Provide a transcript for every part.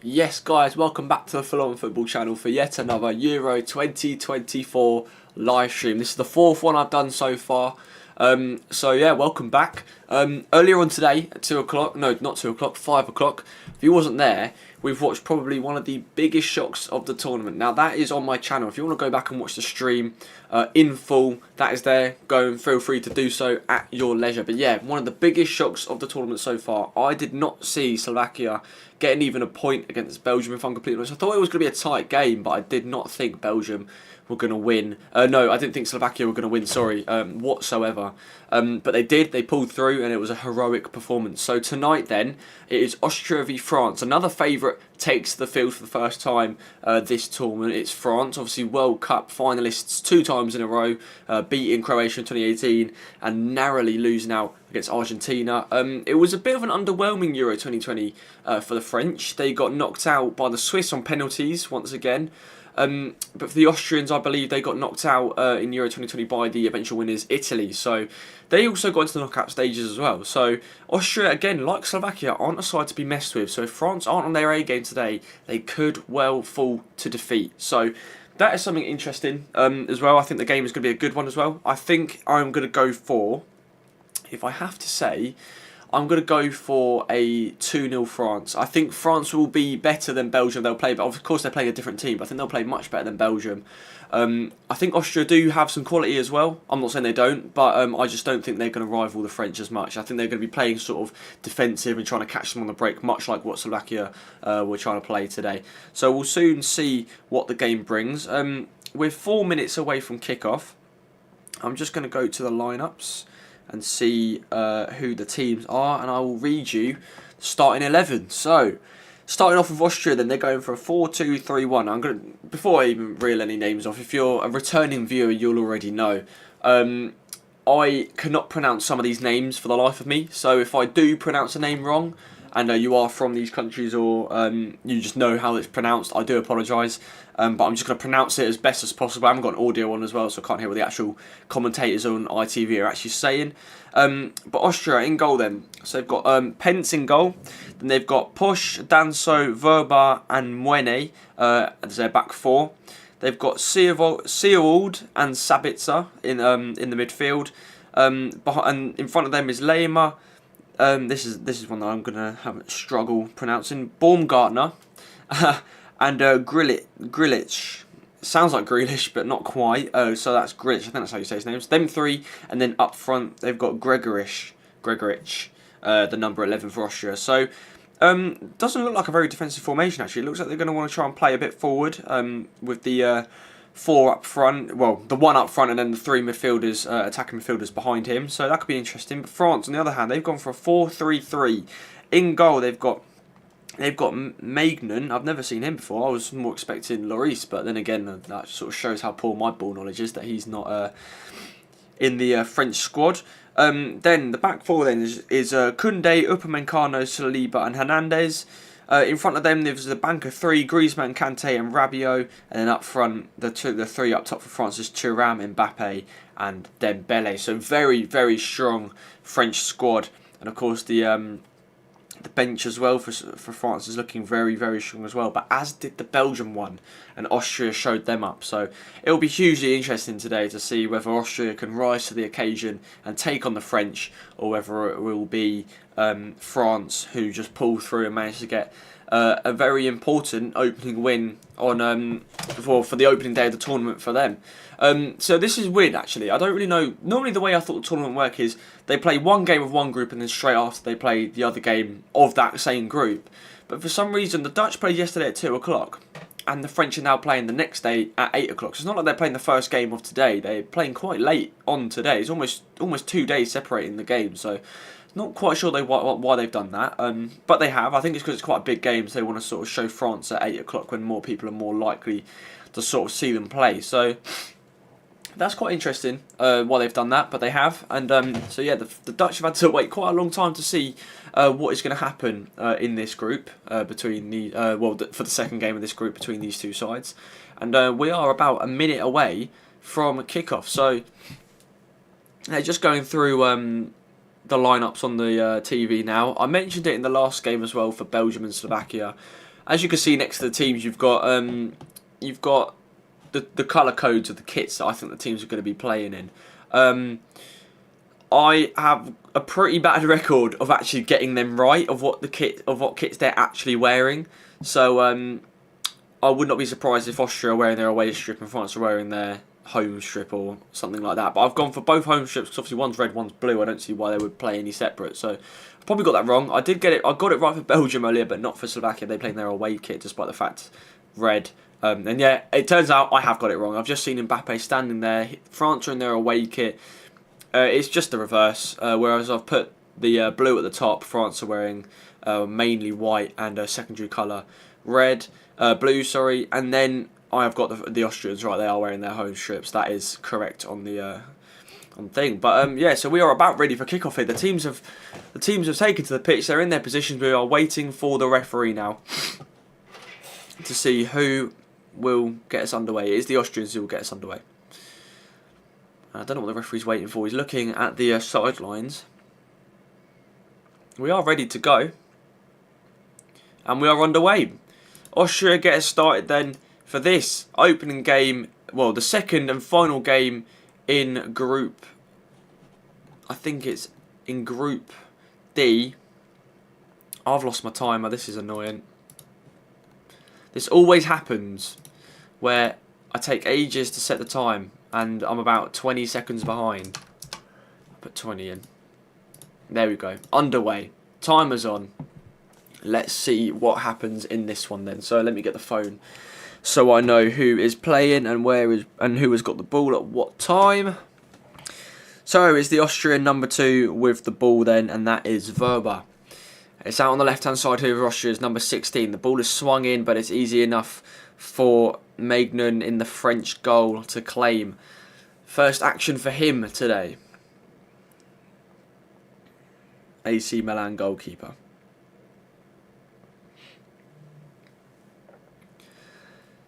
Yes guys, welcome back to the Full On Football channel for yet another Euro 2024 live stream. This is the fourth one I've done so far. So yeah, welcome back. Earlier on today at 2 o'clock, no not 2 o'clock, 5 o'clock, if you wasn't there, we've watched probably one of the biggest shocks of the tournament. Now that is on my channel. If you want to go back and watch the stream in full, that is there. Go and feel free to do so at your leisure. But yeah, one of the biggest shocks of the tournament so far. I did not see Slovakia getting even a point against Belgium, if I'm completely honest. I thought it was going to be a tight game, but I did not think Belgium were going to win. No, I didn't think Slovakia were going to win, sorry, whatsoever. But they did, they pulled through, and it was a heroic performance. So tonight then, it is Austria v France. Another favourite takes the field for the first time this tournament. It's France, obviously World Cup finalists 2 times in a row, beating Croatia in 2018 and narrowly losing out against Argentina. It was a bit of an underwhelming Euro 2020 for the French. They got knocked out by the Swiss on penalties once again. But for the Austrians, I believe they got knocked out in Euro 2020 by the eventual winners, Italy. So they also got into the knockout stages as well. So Austria, again, like Slovakia, aren't a side to be messed with. So if France aren't on their A game today, they could well fall to defeat. So that is something interesting as well. I think the game is going to be a good one as well. I think I'm going to go for, if I have to say, I'm going to go for a 2-0 France. I think France will be better than Belgium. They'll play, but of course they're playing a different team, but I think they'll play much better than Belgium. I think Austria do have some quality as well. I'm not saying they don't, but I just don't think they're going to rival the French as much. I think they're going to be playing sort of defensive and trying to catch them on the break, much like what Slovakia were trying to play today. So we'll soon see what the game brings. We're 4 minutes away from kickoff. I'm just going to go to the lineups and see who the teams are, and I will read you the starting 11. So, starting off with Austria, then they're going for a 4-2-3-1. I'm going to, before I even reel any names off, if you're a returning viewer, you'll already know. I cannot pronounce some of these names for the life of me. So if I do pronounce a name wrong, and you are from these countries, or you just know how it's pronounced, I do apologise. But I'm just going to pronounce it as best as possible. I haven't got an audio on as well, so I can't hear what the actual commentators on ITV are actually saying. But Austria in goal then. So they've got Pence in goal. Then they've got Push, Danso, Verba and Mwene as their back 4. They've got Seowold and Sabitzer in the midfield. And in front of them is Lema. This is one that I'm gonna have a struggle pronouncing. Baumgartner and Grilic. Sounds like Grealish, but not quite. So that's Grilic. I think that's how you say his name. Them 3, and then up front they've got Gregoric, the number 11 for Austria. So doesn't look like a very defensive formation actually. It looks like they're going to want to try and play a bit forward with the 4 up front, well, the 1 up front and then the 3 midfielders, attacking midfielders behind him. So that could be interesting. But France, on the other hand, they've gone for a 4-3-3. In goal, they've got Magnan. I've never seen him before. I was more expecting Lloris, but then again, that sort of shows how poor my ball knowledge is that he's not in the French squad. Then the back 4 then is Koundé, Upamecano, Saliba and Hernandez. In front of them, there's the bank of 3, Griezmann, Kanté and Rabiot. And then up front, the 3 up top for France is Thuram, Mbappe and Dembele. So very, very strong French squad. And of course, the bench as well for France is looking very, very strong as well. But as did the Belgium one, and Austria showed them up. So it will be hugely interesting today to see whether Austria can rise to the occasion and take on the French, or whether it will be France who just pull through and manage to get a very important opening win on for the opening day of the tournament for them. So this is weird actually. I don't really know. Normally the way I thought the tournament work is they play one game of one group and then straight after they play the other game of that same group. But for some reason the Dutch played yesterday at 2 o'clock and the French are now playing the next day at 8 o'clock. So it's not like they're playing the first game of today. They're playing quite late on today. It's almost 2 days separating the game. So not quite sure why they've done that, but they have. I think it's because it's quite a big game, so they want to sort of show France at 8 o'clock when more people are more likely to sort of see them play. So that's quite interesting why they've done that, but they have. And so yeah, the Dutch have had to wait quite a long time to see what is going to happen in this group between the for the second game of this group between these 2 sides. And we are about a minute away from kickoff. So just going through the lineups on the TV now. I mentioned it in the last game as well for Belgium and Slovakia. as you can see next to the teams, you've got the colour codes of the kits that I think the teams are going to be playing in. I have a pretty bad record of actually getting them right of what kits they're actually wearing. So I would not be surprised if Austria are wearing their away strip and France are wearing their home strip or something like that. But I've gone for both home strips because obviously one's red, one's blue. I don't see why they would play any separate. So I probably got that wrong. I got it right for Belgium earlier, but not for Slovakia. They played their away kit despite the fact red. And yeah, it turns out I have got it wrong. I've just seen Mbappe standing there. France are in their away kit. It's just the reverse. Whereas I've put the blue at the top. France are wearing mainly white and a secondary colour red, blue. Sorry, and then I have got the Austrians right. They are wearing their home strips. That is correct on the thing. But yeah, so we are about ready for kickoff here. The teams have taken to the pitch. They're in their positions. We are waiting for the referee now to see who will get us underway. It is the Austrians who will get us underway. I don't know what the referee's waiting for. He's looking at the sidelines. We are ready to go. And we are underway. Austria get us started then for this opening game. Well, the second and final game in Group... I think it's in Group D. I've lost my timer. This is annoying. This always happens where I take ages to set the time and I'm about 20 seconds behind. Put 20 in. There we go. Underway. Timer's on. Let's see what happens in this one then. So let me get the phone so I know who is playing and who has got the ball at what time. So it's the Austrian number 2 with the ball then, and that is Verba. It's out on the left-hand side here of Austria's number 16. The ball is swung in, but it's easy enough for Maignan in the French goal to claim. First action for him today. AC Milan goalkeeper.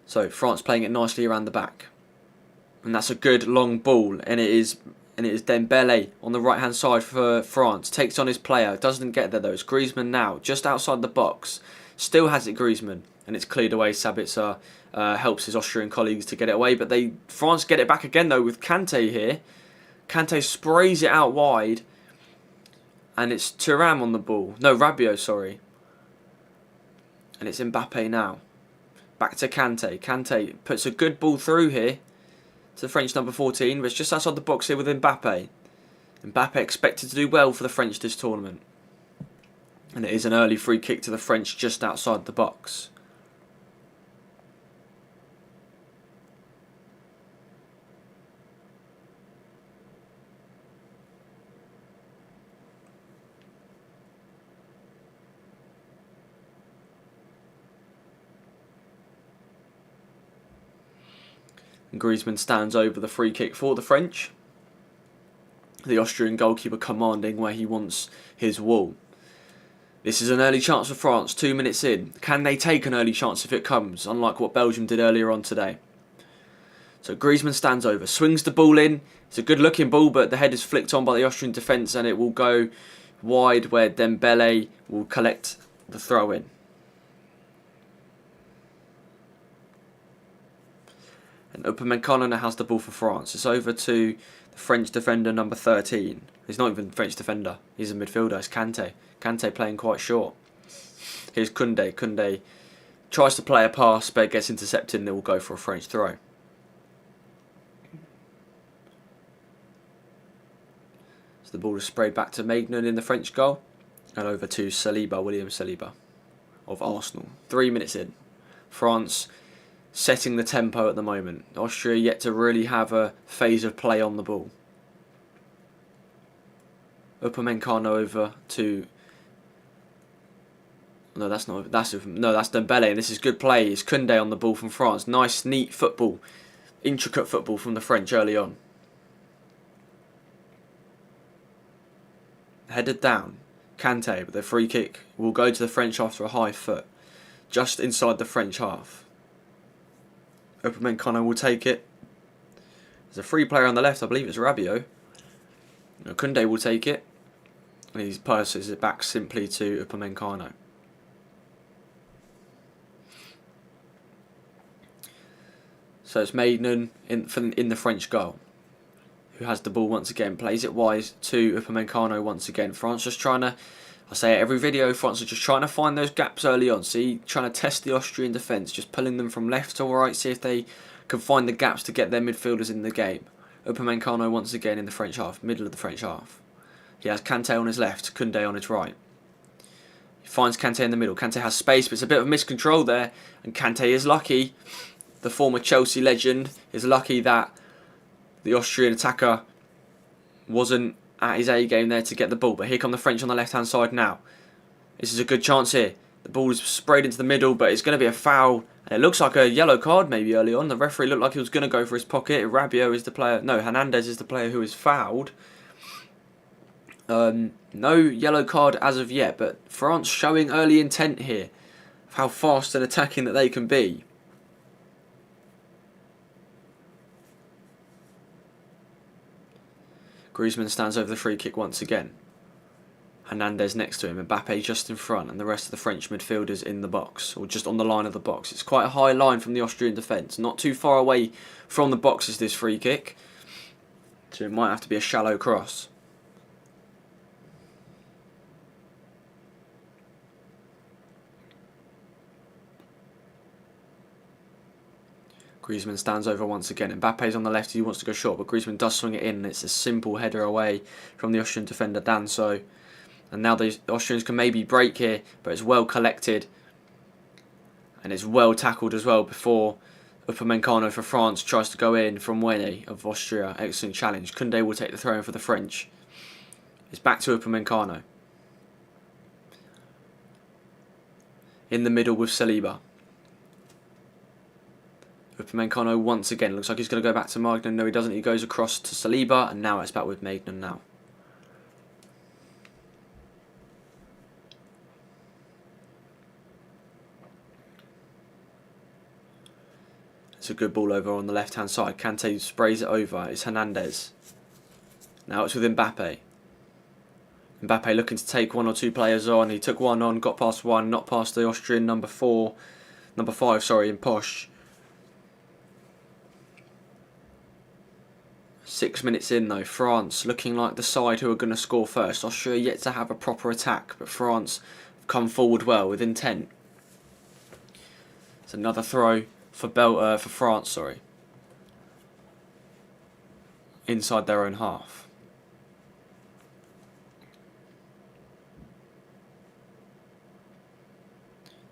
So France playing it nicely around the back. And that's a good long ball, and it is Dembele on the right hand side for France. Takes on his player, doesn't get there though. It's Griezmann now, just outside the box. Still has it Griezmann, and it's cleared away. Sabitzer helps his Austrian colleagues to get it away, but France get it back again though with Kante here. Kante sprays it out wide, and it's Thuram on the ball. No, Rabiot, sorry. And it's Mbappe now. Back to Kante. Kante puts a good ball through here to the French number 14, but it's just outside the box here with Mbappe. Mbappe expected to do well for the French this tournament. And it is an early free kick to the French just outside the box. And Griezmann stands over the free kick for the French. The Austrian goalkeeper commanding where he wants his wall. This is an early chance for France, 2 minutes in. Can they take an early chance if it comes, unlike what Belgium did earlier on today? So Griezmann stands over, swings the ball in. It's a good looking ball, but the head is flicked on by the Austrian defence and it will go wide where Dembele will collect the throw in. And Upamecano now has the ball for France. It's over to the French defender number 13. He's not even a French defender. He's a midfielder. It's Kante. Kante playing quite short. Here's Koundé. Koundé tries to play a pass, but gets intercepted and it will go for a French throw. So the ball is sprayed back to Maignan in the French goal. And over to Saliba, William Saliba of Arsenal. 3 minutes in. France setting the tempo at the moment. Austria yet to really have a phase of play on the ball. Upamecano over to... No, that's Dembele, and this is good play. It's Koundé on the ball from France. Nice, neat football. Intricate football from the French early on. Headed down. Kante, but the free kick will go to the French after a high foot. Just inside the French half. Upamecano will take it. There's a free player on the left, I believe it's Rabiot. Koundé will take it. And he passes it back simply to Upamecano. So it's Maignan in the French goal, who has the ball once again, plays it wide to Upamecano once again. France just trying to, I say it every video, France are just trying to find those gaps early on. See, trying to test the Austrian defence, just pulling them from left to right, see if they can find the gaps to get their midfielders in the game. Upamecano once again in the French half, middle of the French half. He has Kanté on his left, Koundé on his right. He finds Kanté in the middle. Kanté has space, but it's a bit of miscontrol there. And Kanté is lucky. The former Chelsea legend is lucky that the Austrian attacker wasn't at his A game there to get the ball. But here come the French on the left-hand side now. This is a good chance here. The ball is sprayed into the middle, but it's going to be a foul. And it looks like a yellow card maybe early on. The referee looked like he was going to go for his pocket. Rabiot is the player. No, Hernandez is the player who is fouled. No yellow card as of yet, but France showing early intent here of how fast and attacking that they can be. Griezmann stands over the free kick once again. Hernandez next to him, Mbappe just in front, and the rest of the French midfielders in the box, or just on the line of the box. It's quite a high line from the Austrian defence, not too far away from the box is this free kick, so it might have to be a shallow cross. Griezmann stands over once again. Mbappe's on the left, he wants to go short, but Griezmann does swing it in, and it's a simple header away from the Austrian defender Danso. And now the Austrians can maybe break here, but it's well collected. And it's well tackled as well before Upamecano for France tries to go in from Wene of Austria. Excellent challenge. Koundé will take the throw in for the French. It's back to Upamecano. In the middle with Saliba. Upamecano once again. Looks like he's going to go back to Maignan. No, he doesn't. He goes across to Saliba, and now it's back with Maignan now. It's a good ball over on the left-hand side. Kanté sprays it over. It's Hernandez. Now it's with Mbappe. Mbappe looking to take one or two players on. He took one on, got past one, not past the Austrian number 5, in Posh. 6 minutes in though, France looking like the side who are going to score first. Austria yet to have a proper attack, but France have come forward well with intent. It's another throw for France, inside their own half.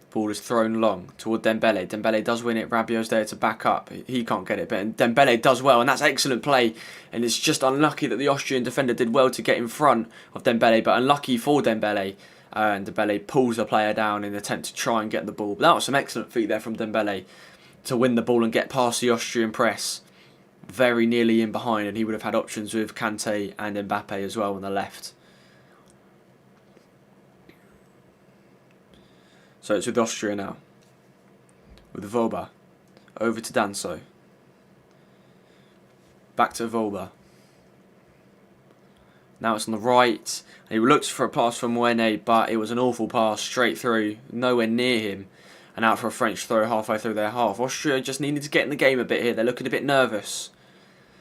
Ball is thrown long toward Dembele. Dembele does win it. Rabiot's there to back up. He can't get it, but Dembele does well, and that's excellent play. And it's just unlucky that the Austrian defender did well to get in front of Dembele, but unlucky for Dembele. And Dembele pulls the player down in an attempt to try and get the ball. But that was some excellent feet there from Dembele to win the ball and get past the Austrian press. Very nearly in behind, and he would have had options with Kanté and Mbappe as well on the left. So it's with Austria now. With Vöber. Over to Danso. Back to Vöber. Now it's on the right. He looked for a pass from Wene, but it was an awful pass straight through. Nowhere near him. And out for a French throw halfway through their half. Austria just needed to get in the game a bit here. They're looking a bit nervous.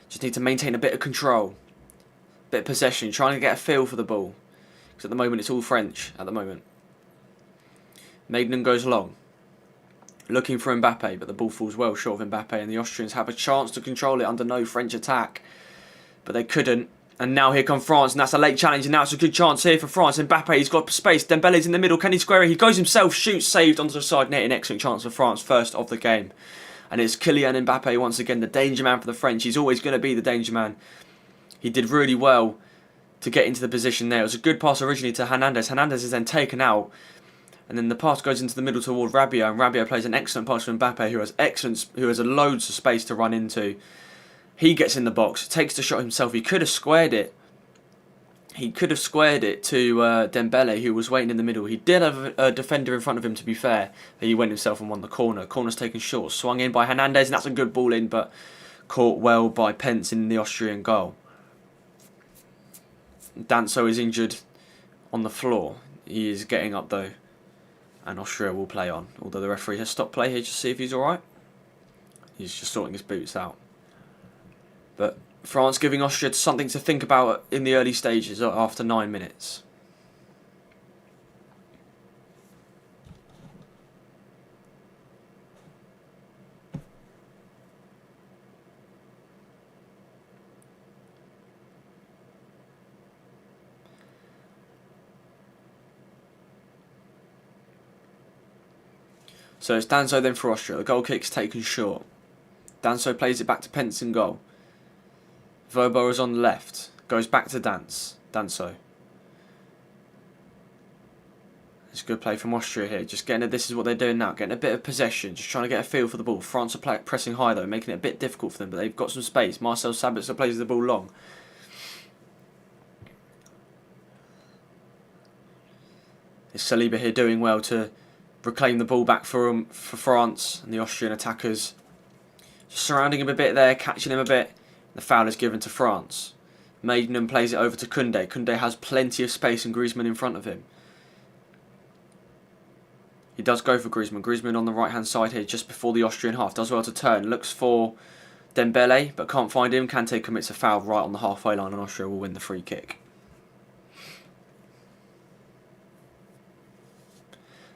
Just need to maintain a bit of control. A bit of possession. Trying to get a feel for the ball. Because at the moment it's all French at the moment. Maignan goes long, looking for Mbappe, but the ball falls well short of Mbappe, and the Austrians have a chance to control it under no French attack, but they couldn't. And now here come France, and that's a late challenge, and now it's a good chance here for France. Mbappe, he's got space, Dembele's in the middle, can he square it? He goes himself, shoots, saved onto the side net, an excellent chance for France, first of the game. And it's Kylian Mbappe once again, the danger man for the French. He's always going to be the danger man. He did really well to get into the position there. It was a good pass originally to Hernandez. Hernandez is then taken out. And then the pass goes into the middle toward Rabiot, and Rabiot plays an excellent pass to Mbappe, who has loads of space to run into. He gets in the box, takes the shot himself. He could have squared it. He could have squared it to Dembele, who was waiting in the middle. He did have a defender in front of him, to be fair. But he went himself and won the corner. Corner's taken short, swung in by Hernandez, and that's a good ball in, but caught well by Pence in the Austrian goal. Danso is injured on the floor. He is getting up though. And Austria will play on, although the referee has stopped play here just to see if he's alright. He's just sorting his boots out. But France giving Austria something to think about in the early stages after 9 minutes. So it's Danso then for Austria. The goal kick's taken short. Danso plays it back to Pence in goal. Verbo is on the left. Goes back to Danso. It's a good play from Austria here. Just getting this is what they're doing now. Getting a bit of possession. Just trying to get a feel for the ball. France are pressing high though, making it a bit difficult for them. But they've got some space. Marcel Sabitzer plays the ball long. It's Saliba here doing well to reclaim the ball back for France and the Austrian attackers. Just surrounding him a bit there, catching him a bit. The foul is given to France. Maiden plays it over to Koundé. Koundé has plenty of space and Griezmann in front of him. He does go for Griezmann. Griezmann on the right hand side here just before the Austrian half. Does well to turn. Looks for Dembele but can't find him. Kanté commits a foul right on the halfway line and Austria will win the free kick.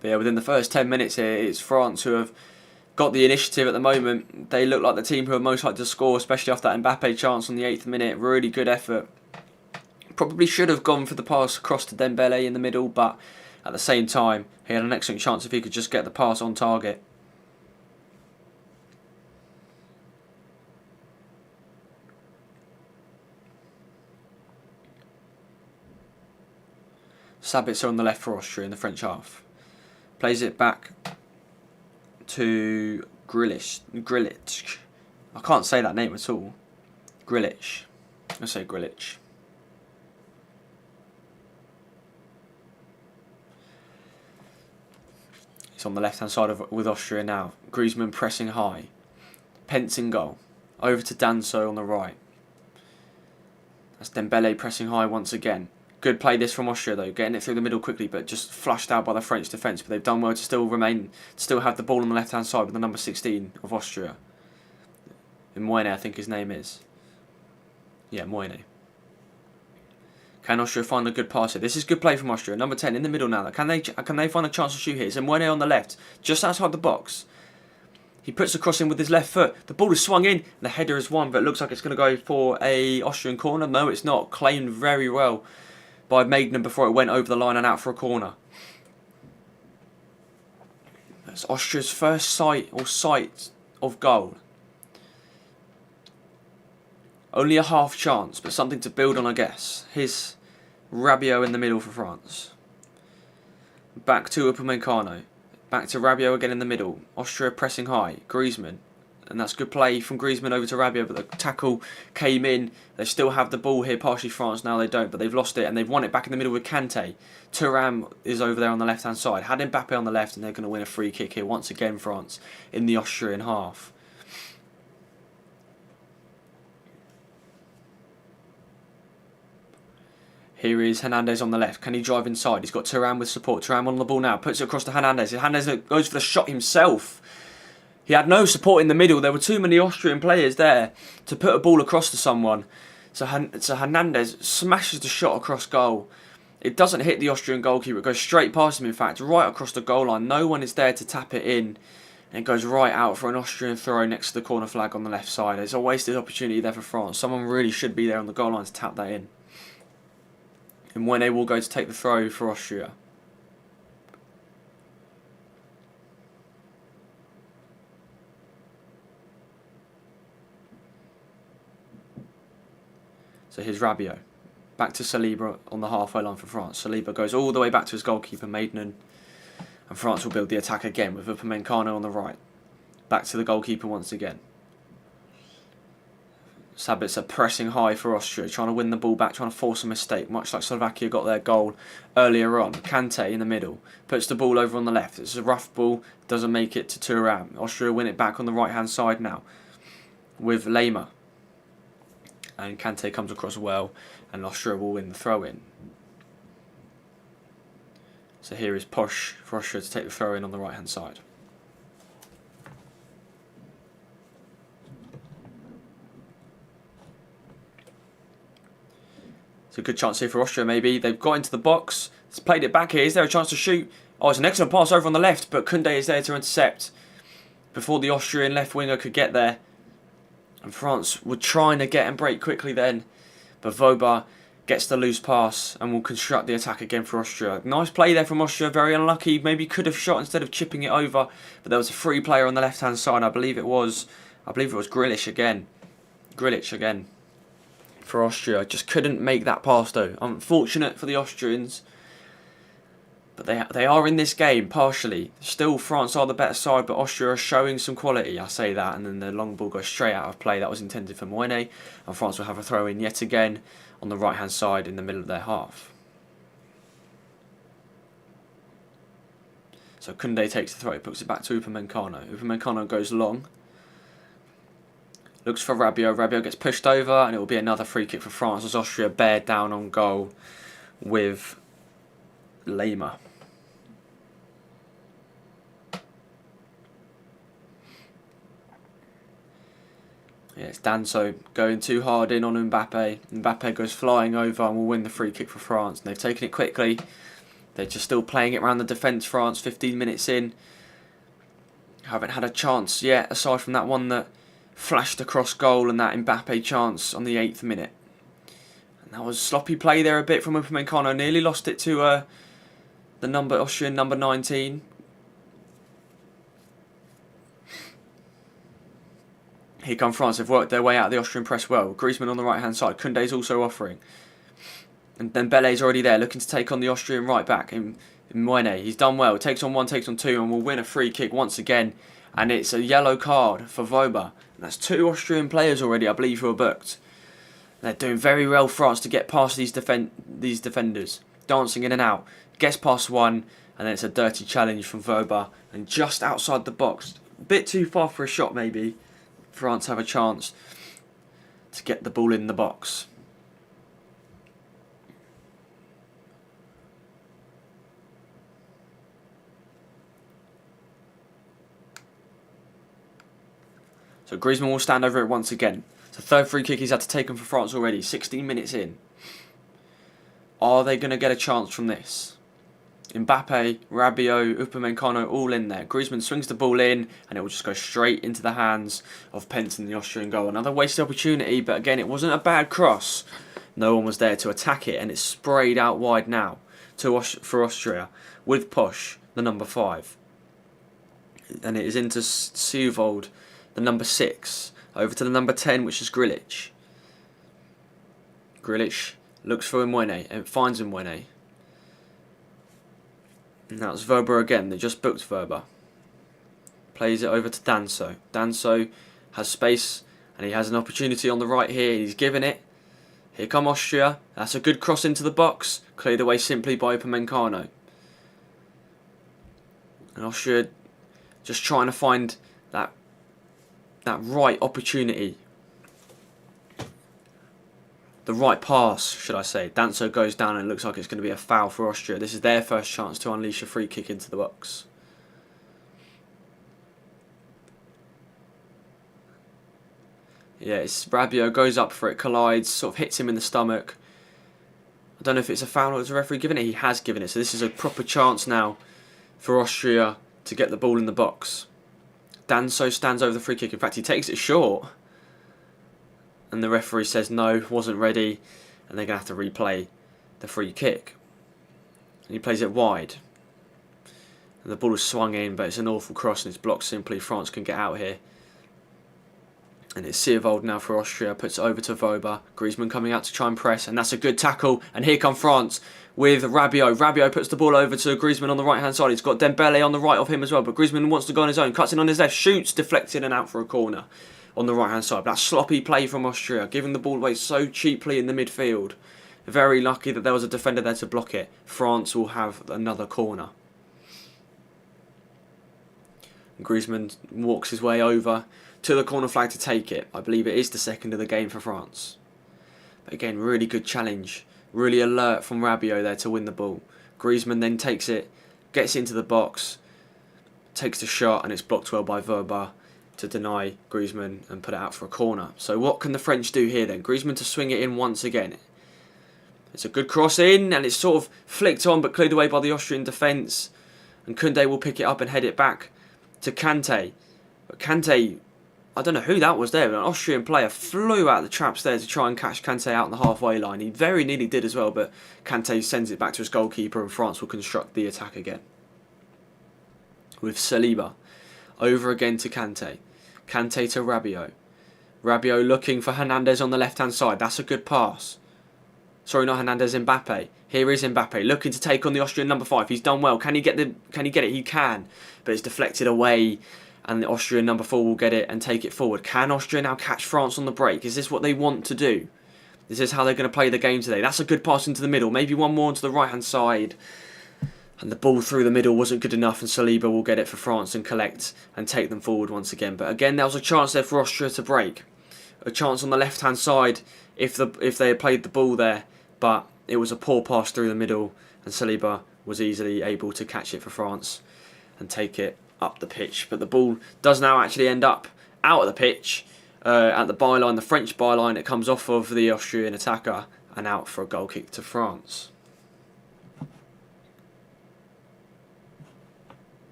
But yeah, within the first 10 minutes here, it's France who have got the initiative at the moment. They look like the team who are most likely to score, especially after that Mbappe chance on the 8th minute. Really good effort. Probably should have gone for the pass across to Dembele in the middle, but at the same time, he had an excellent chance if he could just get the pass on target. Sabitzer on the left for Austria in the French half. Plays it back to Grilic. I can't say that name at all. Grilic. Let's say Grilic. He's on the left hand side with Austria now. Griezmann pressing high. Pence in goal. Over to Danso on the right. That's Dembele pressing high once again. Good play this from Austria though, getting it through the middle quickly, but just flushed out by the French defence. But they've done well to still have the ball on the left hand side with the number 16 of Austria. Moine, I think his name is. Yeah, Moine. Can Austria find a good pass here? This is good play from Austria. Number 10 in the middle now. Can they find a chance to shoot here? It's Moine on the left, just outside the box. He puts the cross in with his left foot. The ball is swung in. The header is won, but it looks like it's going to go for a Austrian corner. No, it's not. Claimed very well by Maiden before it went over the line and out for a corner. That's Austria's first sight of goal. Only a half chance, but something to build on, I guess. Here's Rabiot in the middle for France. Back to Upamecano. Back to Rabiot again in the middle. Austria pressing high. Griezmann. And that's good play from Griezmann over to Rabiot, but the tackle came in. They still have the ball here, partially France, now they don't, but they've lost it, and they've won it back in the middle with Kanté. Thuram is over there on the left-hand side. Had Mbappe on the left, and they're going to win a free kick here, once again, France, in the Austrian half. Here is Hernandez on the left. Can he drive inside? He's got Thuram with support. Thuram on the ball now. Puts it across to Hernandez. Hernandez goes for the shot himself. He had no support in the middle. There were too many Austrian players there to put a ball across to someone. So Hernandez smashes the shot across goal. It doesn't hit the Austrian goalkeeper. It goes straight past him, in fact, right across the goal line. No one is there to tap it in. And it goes right out for an Austrian throw next to the corner flag on the left side. It's a wasted opportunity there for France. Someone really should be there on the goal line to tap that in. And when they will go to take the throw for Austria. So here's Rabiot. Back to Saliba on the halfway line for France. Saliba goes all the way back to his goalkeeper, Maiden. And France will build the attack again with Upamecano on the right. Back to the goalkeeper once again. Sabitzer pressing high for Austria, trying to win the ball back, trying to force a mistake, much like Slovakia got their goal earlier on. Kanté in the middle, puts the ball over on the left. It's a rough ball, doesn't make it to Thuram. Austria win it back on the right-hand side now with Lema. And Kanté comes across well, and Austria will win the throw-in. So here is Posch for Austria to take the throw-in on the right-hand side. It's a good chance here for Austria, maybe. They've got into the box. It's played it back here. Is there a chance to shoot? Oh, it's an excellent pass over on the left, but Koundé is there to intercept before the Austrian left winger could get there. And France were trying to get and break quickly then. But Vauban gets the loose pass and will construct the attack again for Austria. Nice play there from Austria. Very unlucky. Maybe could have shot instead of chipping it over. But there was a free player on the left-hand side. I believe it was Grealish again. Grealish again for Austria. Just couldn't make that pass though. Unfortunate for the Austrians. But they are in this game partially. Still, France are the better side, but Austria are showing some quality. I say that, and then the long ball goes straight out of play. That was intended for Moyne, and France will have a throw in yet again on the right-hand side in the middle of their half. So Koundé takes the throw, puts it back to Upamecano. Upamecano goes long. Looks for Rabiot. Rabiot gets pushed over, and it will be another free kick for France as Austria bear down on goal with Lema. Yeah, it's Danso going too hard in on Mbappe. Mbappe goes flying over and will win the free kick for France. And they've taken it quickly. They're just still playing it around the defence, France, 15 minutes in. Haven't had a chance yet, aside from that one that flashed across goal and that Mbappe chance on the 8th minute. And that was sloppy play there a bit from Upamecano. Nearly lost it to the Austrian number 19. Here come France. They've worked their way out of the Austrian press well. Griezmann on the right-hand side. Koundé's also offering. And then Dembele's already there, looking to take on the Austrian right-back in Moyne. He's done well. Takes on one, takes on two, and will win a free kick once again. And it's a yellow card for Vauban. And that's 2 Austrian players already, I believe, who are booked. They're doing very well, France, to get past these defenders. Dancing in and out. Gets past one, and then it's a dirty challenge from Vauban. And just outside the box. A bit too far for a shot, maybe. France have a chance to get the ball in the box. So Griezmann will stand over it once again. It's the 3rd free kick he's had to take for France already, 16 minutes in. Are they going to get a chance from this? Mbappe, Rabiot, Upamecano all in there. Griezmann swings the ball in and it will just go straight into the hands of Penton, the Austrian goal. Another wasted opportunity, but again it wasn't a bad cross. No one was there to attack it and it's sprayed out wide now for Austria with Push, the number 5. And it is into Seuvold, the number 6. Over to the number 10, which is Grealish. Grealish looks for Moyne and finds Moyne. Now it's Vauban again. They just booked Vauban. Plays it over to Danso. Danso has space and he has an opportunity on the right here. He's given it. Here come Austria. That's a good cross into the box. Cleared away simply by Upamecano. And Austria just trying to find that right opportunity. The right pass, should I say. Danso goes down and it looks like it's going to be a foul for Austria. This is their first chance to unleash a free kick into the box. Yeah, it's Rabiot goes up for it, collides, sort of hits him in the stomach. I don't know if it's a foul or has the referee given it. He has given it. So this is a proper chance now for Austria to get the ball in the box. Danso stands over the free kick. In fact, he takes it short. And the referee says no, wasn't ready. And they're going to have to replay the free kick. And he plays it wide. And the ball is swung in, but it's an awful cross and it's blocked simply. France can get out here. And it's Seuvold now for Austria. Puts it over to Vauban. Griezmann coming out to try and press. And that's a good tackle. And here come France with Rabiot. Rabiot puts the ball over to Griezmann on the right-hand side. He's got Dembele on the right of him as well. But Griezmann wants to go on his own. Cuts in on his left. Shoots. Deflected and out for a corner on the right-hand side. That sloppy play from Austria. Giving the ball away so cheaply in the midfield. Very lucky that there was a defender there to block it. France will have another corner. Griezmann walks his way over to the corner flag to take it. I believe it is the second of the game for France. But again, really good challenge. Really alert from Rabiot there to win the ball. Griezmann then takes it, gets into the box, takes the shot, and it's blocked well by Vauban to deny Griezmann and put it out for a corner. So what can the French do here then? Griezmann to swing it in once again. It's a good cross in, and it's sort of flicked on but cleared away by the Austrian defence. And Koundé will pick it up and head it back to Kante. But Kante, I don't know who that was there, but an Austrian player flew out of the traps there to try and catch Kante out on the halfway line. He very nearly did as well, but Kante sends it back to his goalkeeper and France will construct the attack again. With Saliba over again to Kante. Kante to Rabiot. Rabiot looking for Hernandez on the left-hand side. That's a good pass. Sorry, not Hernandez, Mbappe. Here is Mbappe looking to take on the Austrian number 5. He's done well. Can he get it? He can. But it's deflected away and the Austrian number 4 will get it and take it forward. Can Austria now catch France on the break? Is this what they want to do? Is this how they're going to play the game today? That's a good pass into the middle. Maybe one more onto the right-hand side. And the ball through the middle wasn't good enough and Saliba will get it for France and collect and take them forward once again. But again, there was a chance there for Austria to break. A chance on the left-hand side if they had played the ball there. But it was a poor pass through the middle and Saliba was easily able to catch it for France and take it up the pitch. But the ball does now actually end up out of the pitch at the byline, the French byline. It comes off of the Austrian attacker and out for a goal kick to France.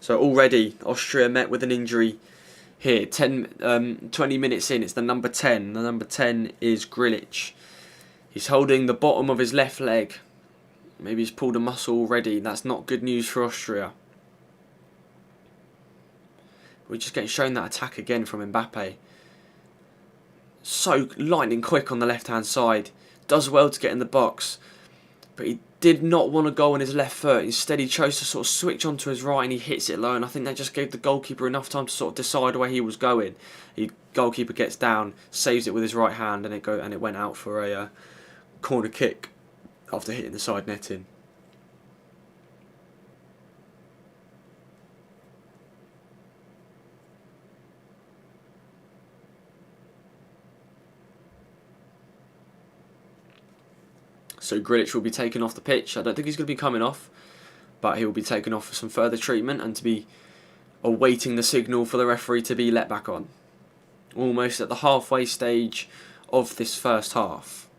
So already Austria met with an injury here. 20 minutes in, it's the number 10. The number 10 is Grilic. He's holding the bottom of his left leg. Maybe he's pulled a muscle already. That's not good news for Austria. We're just getting shown that attack again from Mbappe. So lightning quick on the left-hand side. Does well to get in the box. But he did not want to go on his left foot. Instead, he chose to sort of switch onto his right and he hits it low. And I think that just gave the goalkeeper enough time to sort of decide where he was going. The goalkeeper gets down, saves it with his right hand, and it went out for a corner kick after hitting the side netting. So Grilic will be taken off the pitch. I don't think he's going to be coming off, but he will be taken off for some further treatment and to be awaiting the signal for the referee to be let back on. Almost at the halfway stage of this first half.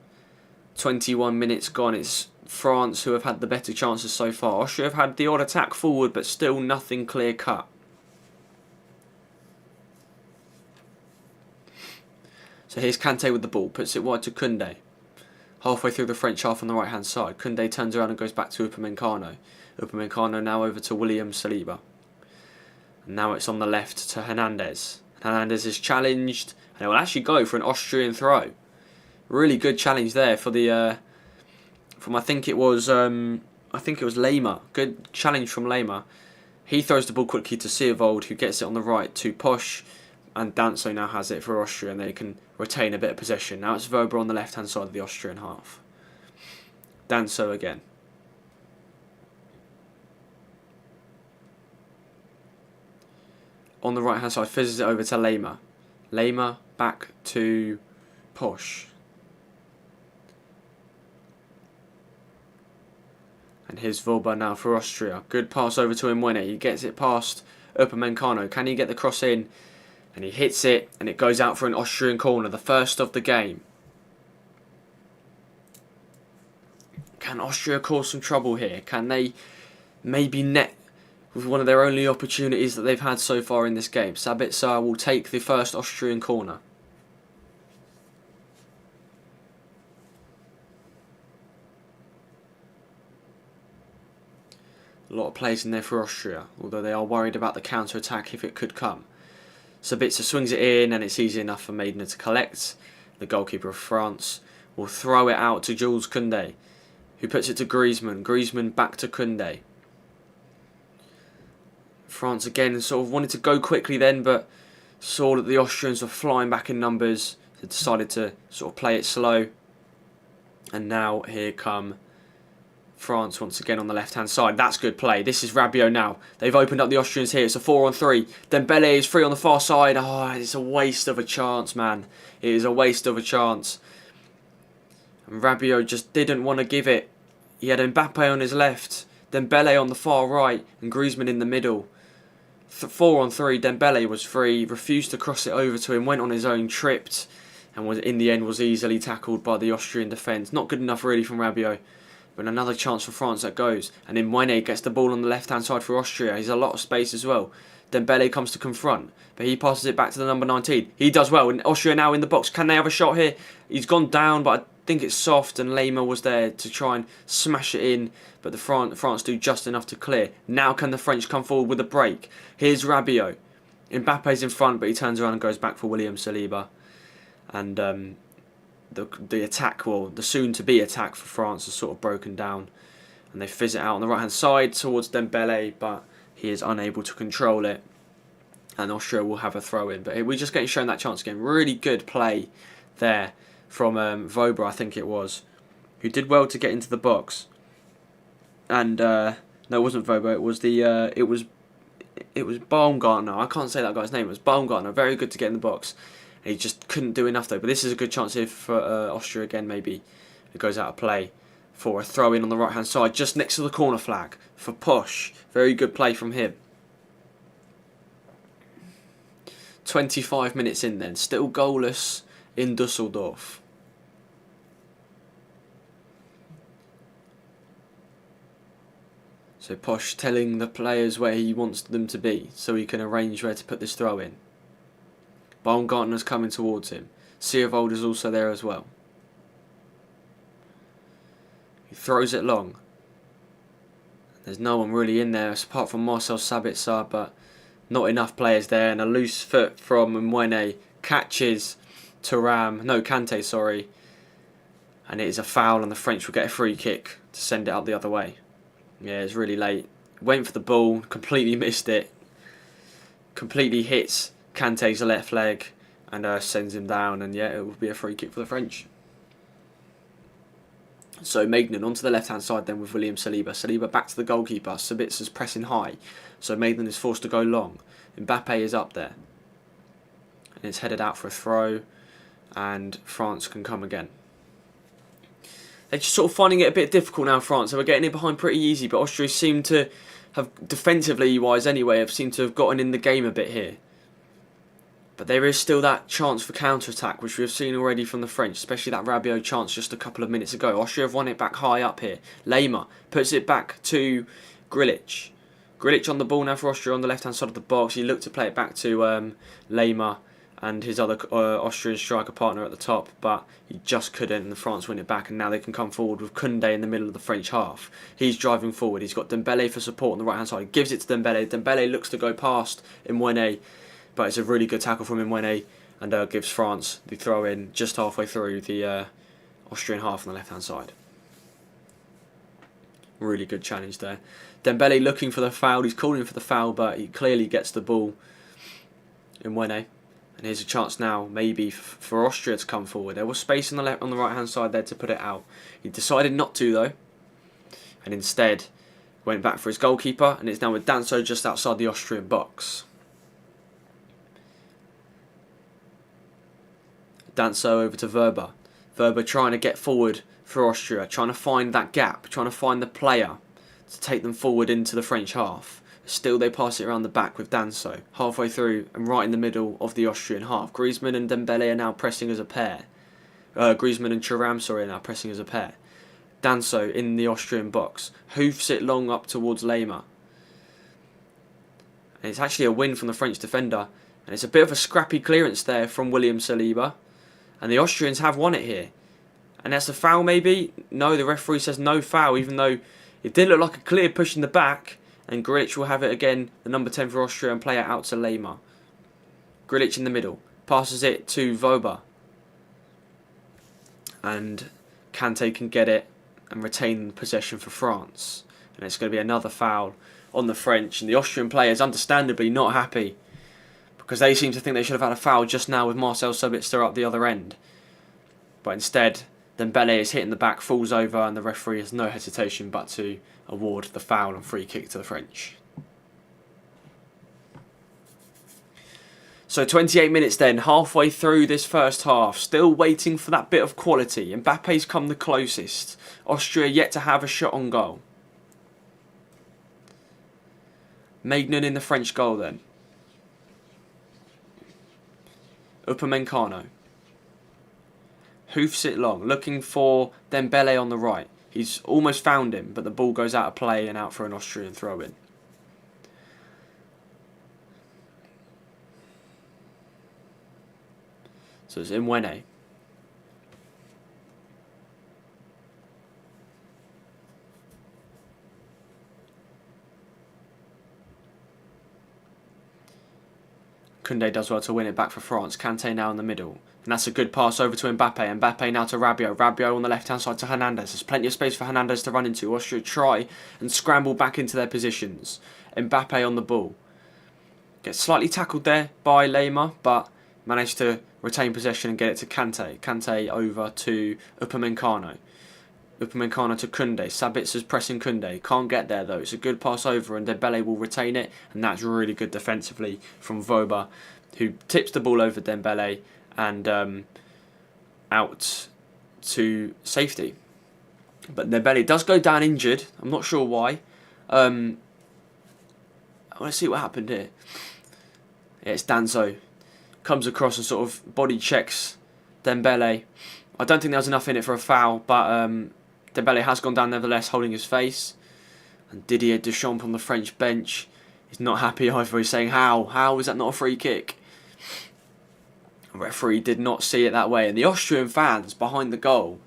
21 minutes gone. It's France who have had the better chances so far. Austria have had the odd attack forward, but still nothing clear cut. So here's Kante with the ball, puts it wide to Koundé. Halfway through the French half on the right hand side. Koundé turns around and goes back to Upamecano. Upamecano now over to William Saliba. And now it's on the left to Hernandez. Hernandez is challenged and it will actually go for an Austrian throw. Really good challenge there for the I think it was Lema. Good challenge from Lema. He throws the ball quickly to Seevold, who gets it on the right to Posch, and Danso now has it for Austria and they can retain a bit of possession. Now it's Wöber on the left hand side of the Austrian half. Danso again. On the right hand side, fizzes it over to Lema. Lema back to Posch. And here's Wöber now for Austria. Good pass over to Mwene. He gets it past Upamecano. Can he get the cross in? And he hits it, and it goes out for an Austrian corner, the first of the game. Can Austria cause some trouble here? Can they maybe net with one of their only opportunities that they've had so far in this game? Sabitzer will take the first Austrian corner. A lot of players in there for Austria, although they are worried about the counter-attack if it could come. Sabitzer swings it in and it's easy enough for Maidner to collect. The goalkeeper of France will throw it out to Jules Koundé, who puts it to Griezmann. Griezmann back to Koundé. France again sort of wanted to go quickly then, but saw that the Austrians were flying back in numbers. They decided to sort of play it slow. And now here come France once again on the left-hand side. That's good play. This is Rabiot now. They've opened up the Austrians here. It's a 4-on-3. Dembele is free on the far side. Oh, it's a waste of a chance, man. It is a waste of a chance. And Rabiot just didn't want to give it. He had Mbappe on his left, Dembele on the far right, and Griezmann in the middle. 4-on-3. Dembele was free, refused to cross it over to him, went on his own, tripped, and was in the end was easily tackled by the Austrian defence. Not good enough really from Rabiot. But another chance for France that goes. And then Mwene gets the ball on the left-hand side for Austria. He's a lot of space as well. Dembele comes to confront. But he passes it back to the number 19. He does well. And Austria now in the box. Can they have a shot here? He's gone down, but I think it's soft. And Lema was there to try and smash it in. But the France do just enough to clear. Now can the French come forward with a break? Here's Rabiot. Mbappe's in front, but he turns around and goes back for William Saliba. And the attack, well, the soon-to-be attack for France is sort of broken down. And they fizz it out on the right-hand side towards Dembele, but he is unable to control it. And Austria will have a throw-in. But we're just getting shown that chance again. Really good play there from Vobra, I think it was, who did well to get into the box. And, no, it wasn't Vobra, it was Baumgartner. I can't say that guy's name. It was Baumgartner. Very good to get in the box. He just couldn't do enough though. But this is a good chance here for Austria again, maybe. It goes out of play for a throw-in on the right-hand side, just next to the corner flag for Push. Very good play from him. 25 minutes in then. Still goalless in Dusseldorf. So Posh telling the players where he wants them to be so he can arrange where to put this throw in. Baumgartner's coming towards him. Siervold is also there as well. He throws it long. There's no one really in there apart from Marcel Sabitzer, but not enough players there. And a loose foot from Mwene catches Kante, sorry. And it is a foul, and the French will get a free kick to send it up the other way. Yeah, it's really late. Went for the ball, completely missed it. Completely hits Kante's left leg and sends him down. And yeah, it will be a free kick for the French. So Maignan onto the left-hand side then with William Saliba. Saliba back to the goalkeeper. Sabitzer's pressing high. So Maignan is forced to go long. Mbappe is up there. And it's headed out for a throw. And France can come again. They're just sort of finding it a bit difficult now, France. They were getting it behind pretty easy, but Austria seem to have, defensively wise anyway, have seemed to have gotten in the game a bit here. But there is still that chance for counter-attack, which we have seen already from the French, especially that Rabiot chance just a couple of minutes ago. Austria have won it back high up here. Lema puts it back to Grilic. Grilic on the ball now for Austria on the left-hand side of the box. He looked to play it back to Lema and his other Austrian striker partner at the top, but he just couldn't, and the France win it back, and now they can come forward with Koundé in the middle of the French half. He's driving forward. He's got Dembele for support on the right-hand side. He gives it to Dembele. Dembele looks to go past Mwene, but it's a really good tackle from Mwene, and gives France the throw-in just halfway through the Austrian half on the left-hand side. Really good challenge there. Dembele looking for the foul. He's calling for the foul, but he clearly gets the ball. Mwene. And here's a chance now, maybe for Austria to come forward. There was space on the right-hand side there to put it out. He decided not to, though, and instead went back for his goalkeeper. And it's now with Danso just outside the Austrian box. Danso over to Verba. Verba trying to get forward for Austria, trying to find that gap, trying to find the player to take them forward into the French half. Still, they pass it around the back with Danso, halfway through and right in the middle of the Austrian half. Griezmann and Dembele are now pressing as a pair. Griezmann and Thuram, sorry, are now pressing as a pair. Danso in the Austrian box, hoofs it long up towards Lema. And it's actually a win from the French defender. And it's a bit of a scrappy clearance there from William Saliba. And the Austrians have won it here. And that's a foul maybe? No, the referee says no foul, even though it did look like a clear push in the back. And Grilic will have it again, the number 10 for Austria, and play it out to Lema. Grilic in the middle. Passes it to Voba. And Kante can get it and retain possession for France. And it's going to be another foul on the French. And the Austrian players, understandably, not happy. Because they seem to think they should have had a foul just now with Marcel Sabitzer up the other end. But instead, Dembele is hit in the back, falls over, and the referee has no hesitation but to award the foul and free kick to the French. So 28 minutes then, halfway through this first half, still waiting for that bit of quality. Mbappe's come the closest. Austria yet to have a shot on goal. Maignan in the French goal then. Upamecano. hoofs it long, looking for Dembele on the right. He's almost found him, but the ball goes out of play and out for an Austrian throw-in. So it's Mwene. Koundé does well to win it back for France. Kanté now in the middle. And that's a good pass over to Mbappe. Mbappe now to Rabiot. Rabiot on the left-hand side to Hernandez. There's plenty of space for Hernandez to run into. Austria try and scramble back into their positions. Mbappe on the ball. Gets slightly tackled there by Lema, but managed to retain possession and get it to Kanté. Kanté over to Upamecano. Upamecano to Koundé. Sabitzer pressing Koundé. Can't get there though. It's a good pass over and Dembele will retain it. And that's really good defensively from Voba, who tips the ball over Dembele and out to safety. But Dembele does go down injured. I'm not sure why. I want to see what happened here. Yeah, it's Danso. Comes across and sort of body checks Dembele. I don't think there was enough in it for a foul, but Dembele has gone down nevertheless, holding his face. And Didier Deschamps on the French bench is not happy either. He's saying, how is that not a free kick? The referee did not see it that way. And the Austrian fans behind the goal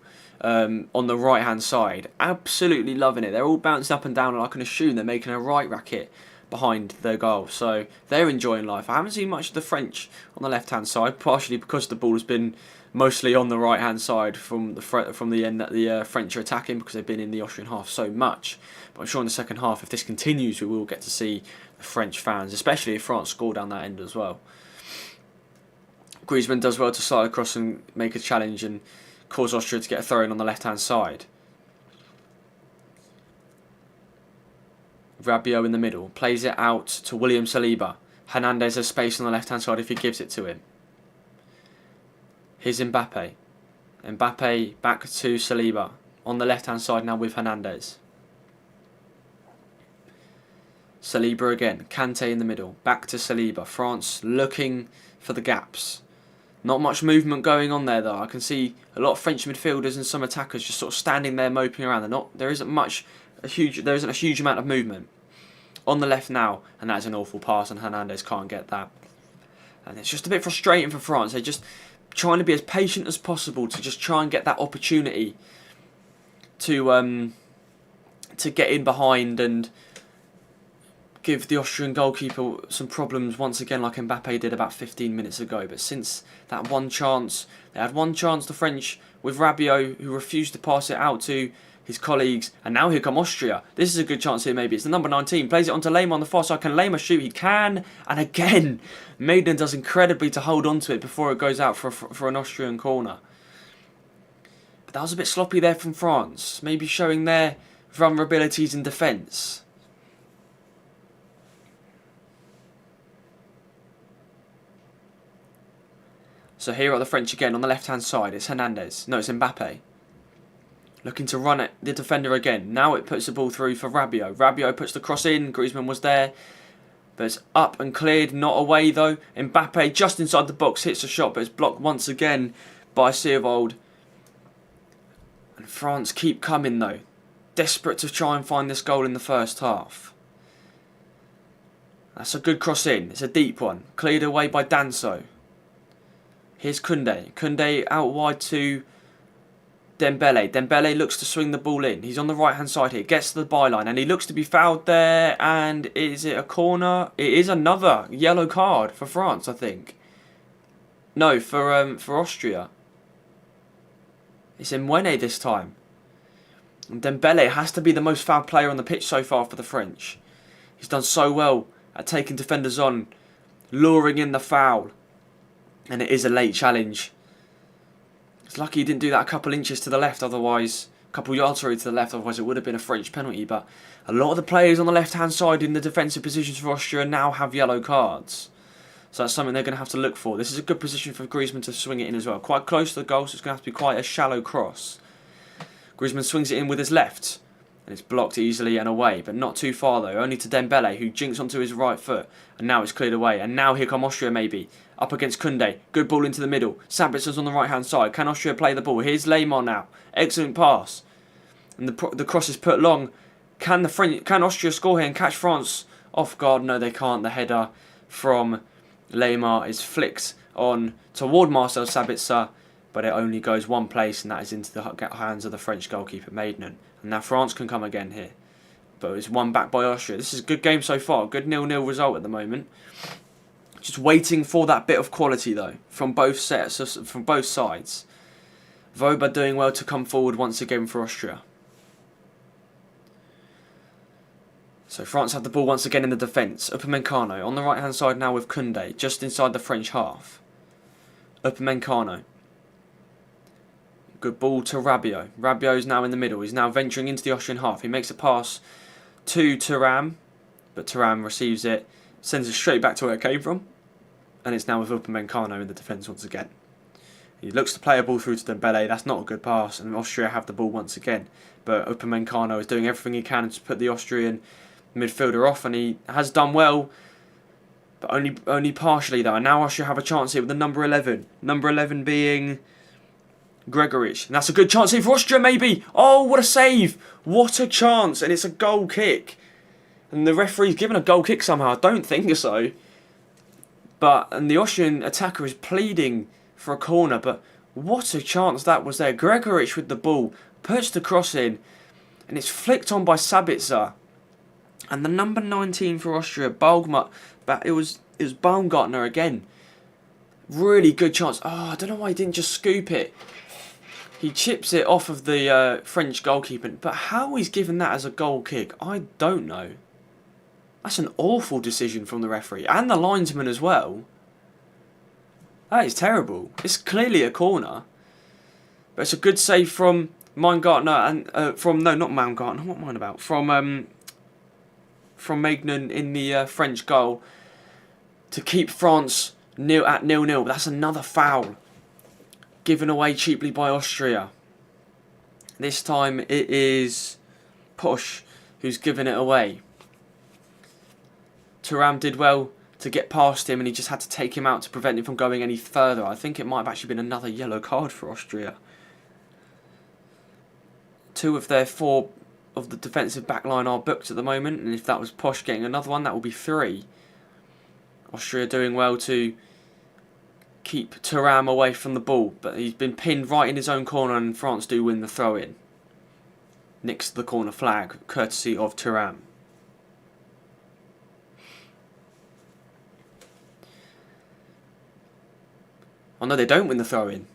on the right hand side, absolutely loving it. They're all bouncing up and down, and I can assume they're making a right racket behind their goal, so they're enjoying life. I haven't seen much of the French on the left hand side, partially because the ball has been mostly on the right hand side from the end that the French are attacking, because they've been in the Austrian half so much. But I'm sure in the second half, if this continues, we will get to see the French fans, especially if France score down that end as well. Griezmann does well to slide across and make a challenge and cause Austria to get a throw in on the left hand side. Rabiot in the middle, plays it out to William Saliba. Hernandez has space on the left hand side if he gives it to him. Here's Mbappe. Mbappe back to Saliba. On the left hand side now with Hernandez. Saliba again. Kanté in the middle. Back to Saliba. France looking for the gaps. Not much movement going on there though. I can see a lot of French midfielders and some attackers just sort of standing there moping around. There isn't a huge amount of movement. On the left now, and that's an awful pass, and Hernandez can't get that. And it's just a bit frustrating for France. They're just trying to be as patient as possible to just try and get that opportunity to get in behind and give the Austrian goalkeeper some problems once again, like Mbappe did about 15 minutes ago. But since that one chance, they had one chance, the French, with Rabiot, who refused to pass it out to his colleagues, and now here come Austria. This is a good chance here, maybe. It's the number 19, plays it onto Lema on the far side. Can Lema shoot? He can, and again, Maiden does incredibly to hold on to it before it goes out for an Austrian corner. But that was a bit sloppy there from France, maybe showing their vulnerabilities in defence. So here are the French again on the left-hand side. It's Hernandez. No, it's Mbappe. Looking to run at the defender again. Now it puts the ball through for Rabiot. Rabiot puts the cross in. Griezmann was there. But it's up and cleared. Not away though. Mbappe just inside the box hits a shot. But it's blocked once again by Siervold. And France keep coming though. Desperate to try and find this goal in the first half. That's a good cross in. It's a deep one. Cleared away by Danso. Here's Koundé. Koundé out wide to Dembele. Dembele looks to swing the ball in. He's on the right hand side here. Gets to the byline and he looks to be fouled there. And is it a corner? It is another yellow card for France, I think. No, for Austria. It's Mwene this time. And Dembele has to be the most fouled player on the pitch so far for the French. He's done so well at taking defenders on, luring in the foul. And it is a late challenge. It's lucky he didn't do that a couple inches to the left, otherwise, a couple yards to the left, otherwise it would have been a French penalty. But a lot of the players on the left-hand side in the defensive positions for Austria now have yellow cards. So that's something they're going to have to look for. This is a good position for Griezmann to swing it in as well. Quite close to the goal, so it's going to have to be quite a shallow cross. Griezmann swings it in with his left. And it's blocked easily and away, but not too far though. Only to Dembele, who jinks onto his right foot. And now it's cleared away. And now here come Austria maybe. Up against Koundé. Good ball into the middle. Sabitzer's on the right hand side. Can Austria play the ball? Here's Lemar now. Excellent pass. And the cross is put long. Can Austria score here and catch France off guard? No, they can't. The header from Lemar is flicked on toward Marcel Sabitzer. But it only goes one place, and that is into the hands of the French goalkeeper, Maignan. And now France can come again here. But it's won back by Austria. This is a good game so far. Good 0-0 result at the moment. Just waiting for that bit of quality, though, from both sets, from both sides. Vauban doing well to come forward once again for Austria. So France have the ball once again in the defence. Upamecano on the right-hand side now with Koundé, just inside the French half. Upamecano. Good ball to Rabiot. Rabiot's now in the middle. He's now venturing into the Austrian half. He makes a pass to Thuram, but Thuram receives it, sends it straight back to where it came from, and it's now with Upamecano in the defence once again. He looks to play a ball through to Dembele. That's not a good pass, and Austria have the ball once again. But Upamecano is doing everything he can to put the Austrian midfielder off, and he has done well, but only partially though. And now Austria have a chance here with the number 11. Number 11 being Gregoritsch. And that's a good chance here for Austria, maybe. Oh, what a save. What a chance. And it's a goal kick. And the referee's given a goal kick somehow. I don't think so. And the Austrian attacker is pleading for a corner. But what a chance that was there. Gregoritsch with the ball. Puts the cross in. And it's flicked on by Sabitzer. And the number 19 for Austria, it was Baumgartner again. Really good chance. Oh, I don't know why he didn't just scoop it. He chips it off of the French goalkeeper. But how he's given that as a goal kick, I don't know. That's an awful decision from the referee. And the linesman as well. That is terrible. It's clearly a corner. But it's a good save from Baumgartner and not Baumgartner. What am I on about? From Maignan in the French goal to keep France at 0-0. But that's another foul given away cheaply by Austria. This time it is Push who's given it away. Thuram did well to get past him, and he just had to take him out to prevent him from going any further. I think it might have actually been another yellow card for Austria. 2 of their 4 of the defensive backline are booked at the moment, and if that was Push getting another one, that will be 3. Austria doing well to keep Thuram away from the ball, but he's been pinned right in his own corner, and France do win the throw-in. Next to the corner flag, courtesy of Thuram. Oh no, they don't win the throw-in.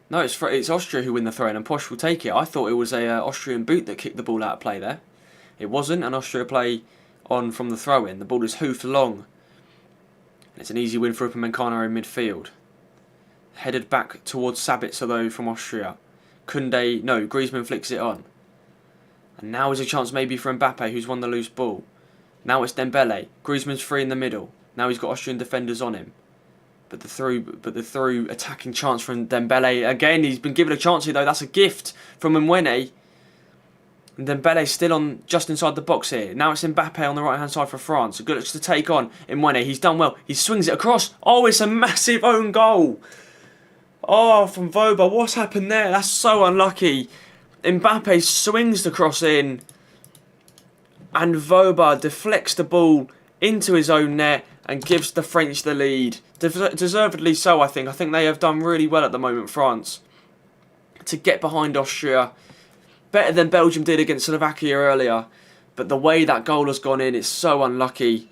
No, it's Austria who win the throw-in, and Push will take it. I thought it was a Austrian boot that kicked the ball out of play there. It wasn't, and Austria play on from the throw-in. The ball is hoofed long. And it's an easy win for Upamecano in midfield. Headed back towards Sabitzer though from Austria. Griezmann flicks it on. And now is a chance maybe for Mbappe, who's won the loose ball. Now it's Dembele. Griezmann's free in the middle. Now he's got Austrian defenders on him. But the through attacking chance from Dembele. Again, he's been given a chance here though. That's a gift from Mwene. And Dembele's still just inside the box here. Now it's Mbappe on the right hand side for France. Good to take on Mwene. He's done well. He swings it across. Oh, it's a massive own goal. Oh, from Vauban. What's happened there? That's so unlucky. Mbappe swings the cross in. And Vauban deflects the ball into his own net and gives the French the lead. Deservedly so, I think. I think they have done really well at the moment, France, to get behind Austria. Better than Belgium did against Slovakia earlier. But the way that goal has gone in is so unlucky.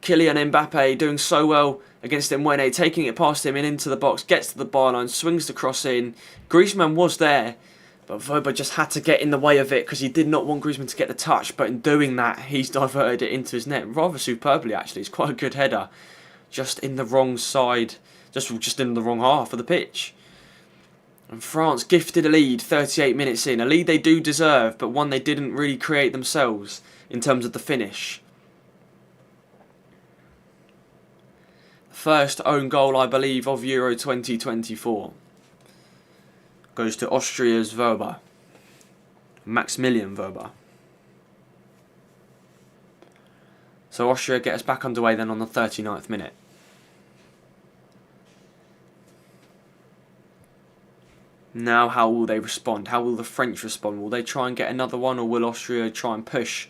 Kylian Mbappe doing so well against Mwene, taking it past him and into the box, gets to the byline, swings the cross in. Griezmann was there, but Vauban just had to get in the way of it because he did not want Griezmann to get the touch. But in doing that, he's diverted it into his net rather superbly, actually. It's quite a good header. Just in the wrong side, just in the wrong half of the pitch. And France gifted a lead 38 minutes in. A lead they do deserve, but one they didn't really create themselves in terms of the finish. First own goal, I believe, of Euro 2024 goes to Austria's Vauban. Maximilian Vauban. So Austria get us back underway then on the 39th minute. Now how will they respond? How will the French respond? Will they try and get another one, or will Austria try and push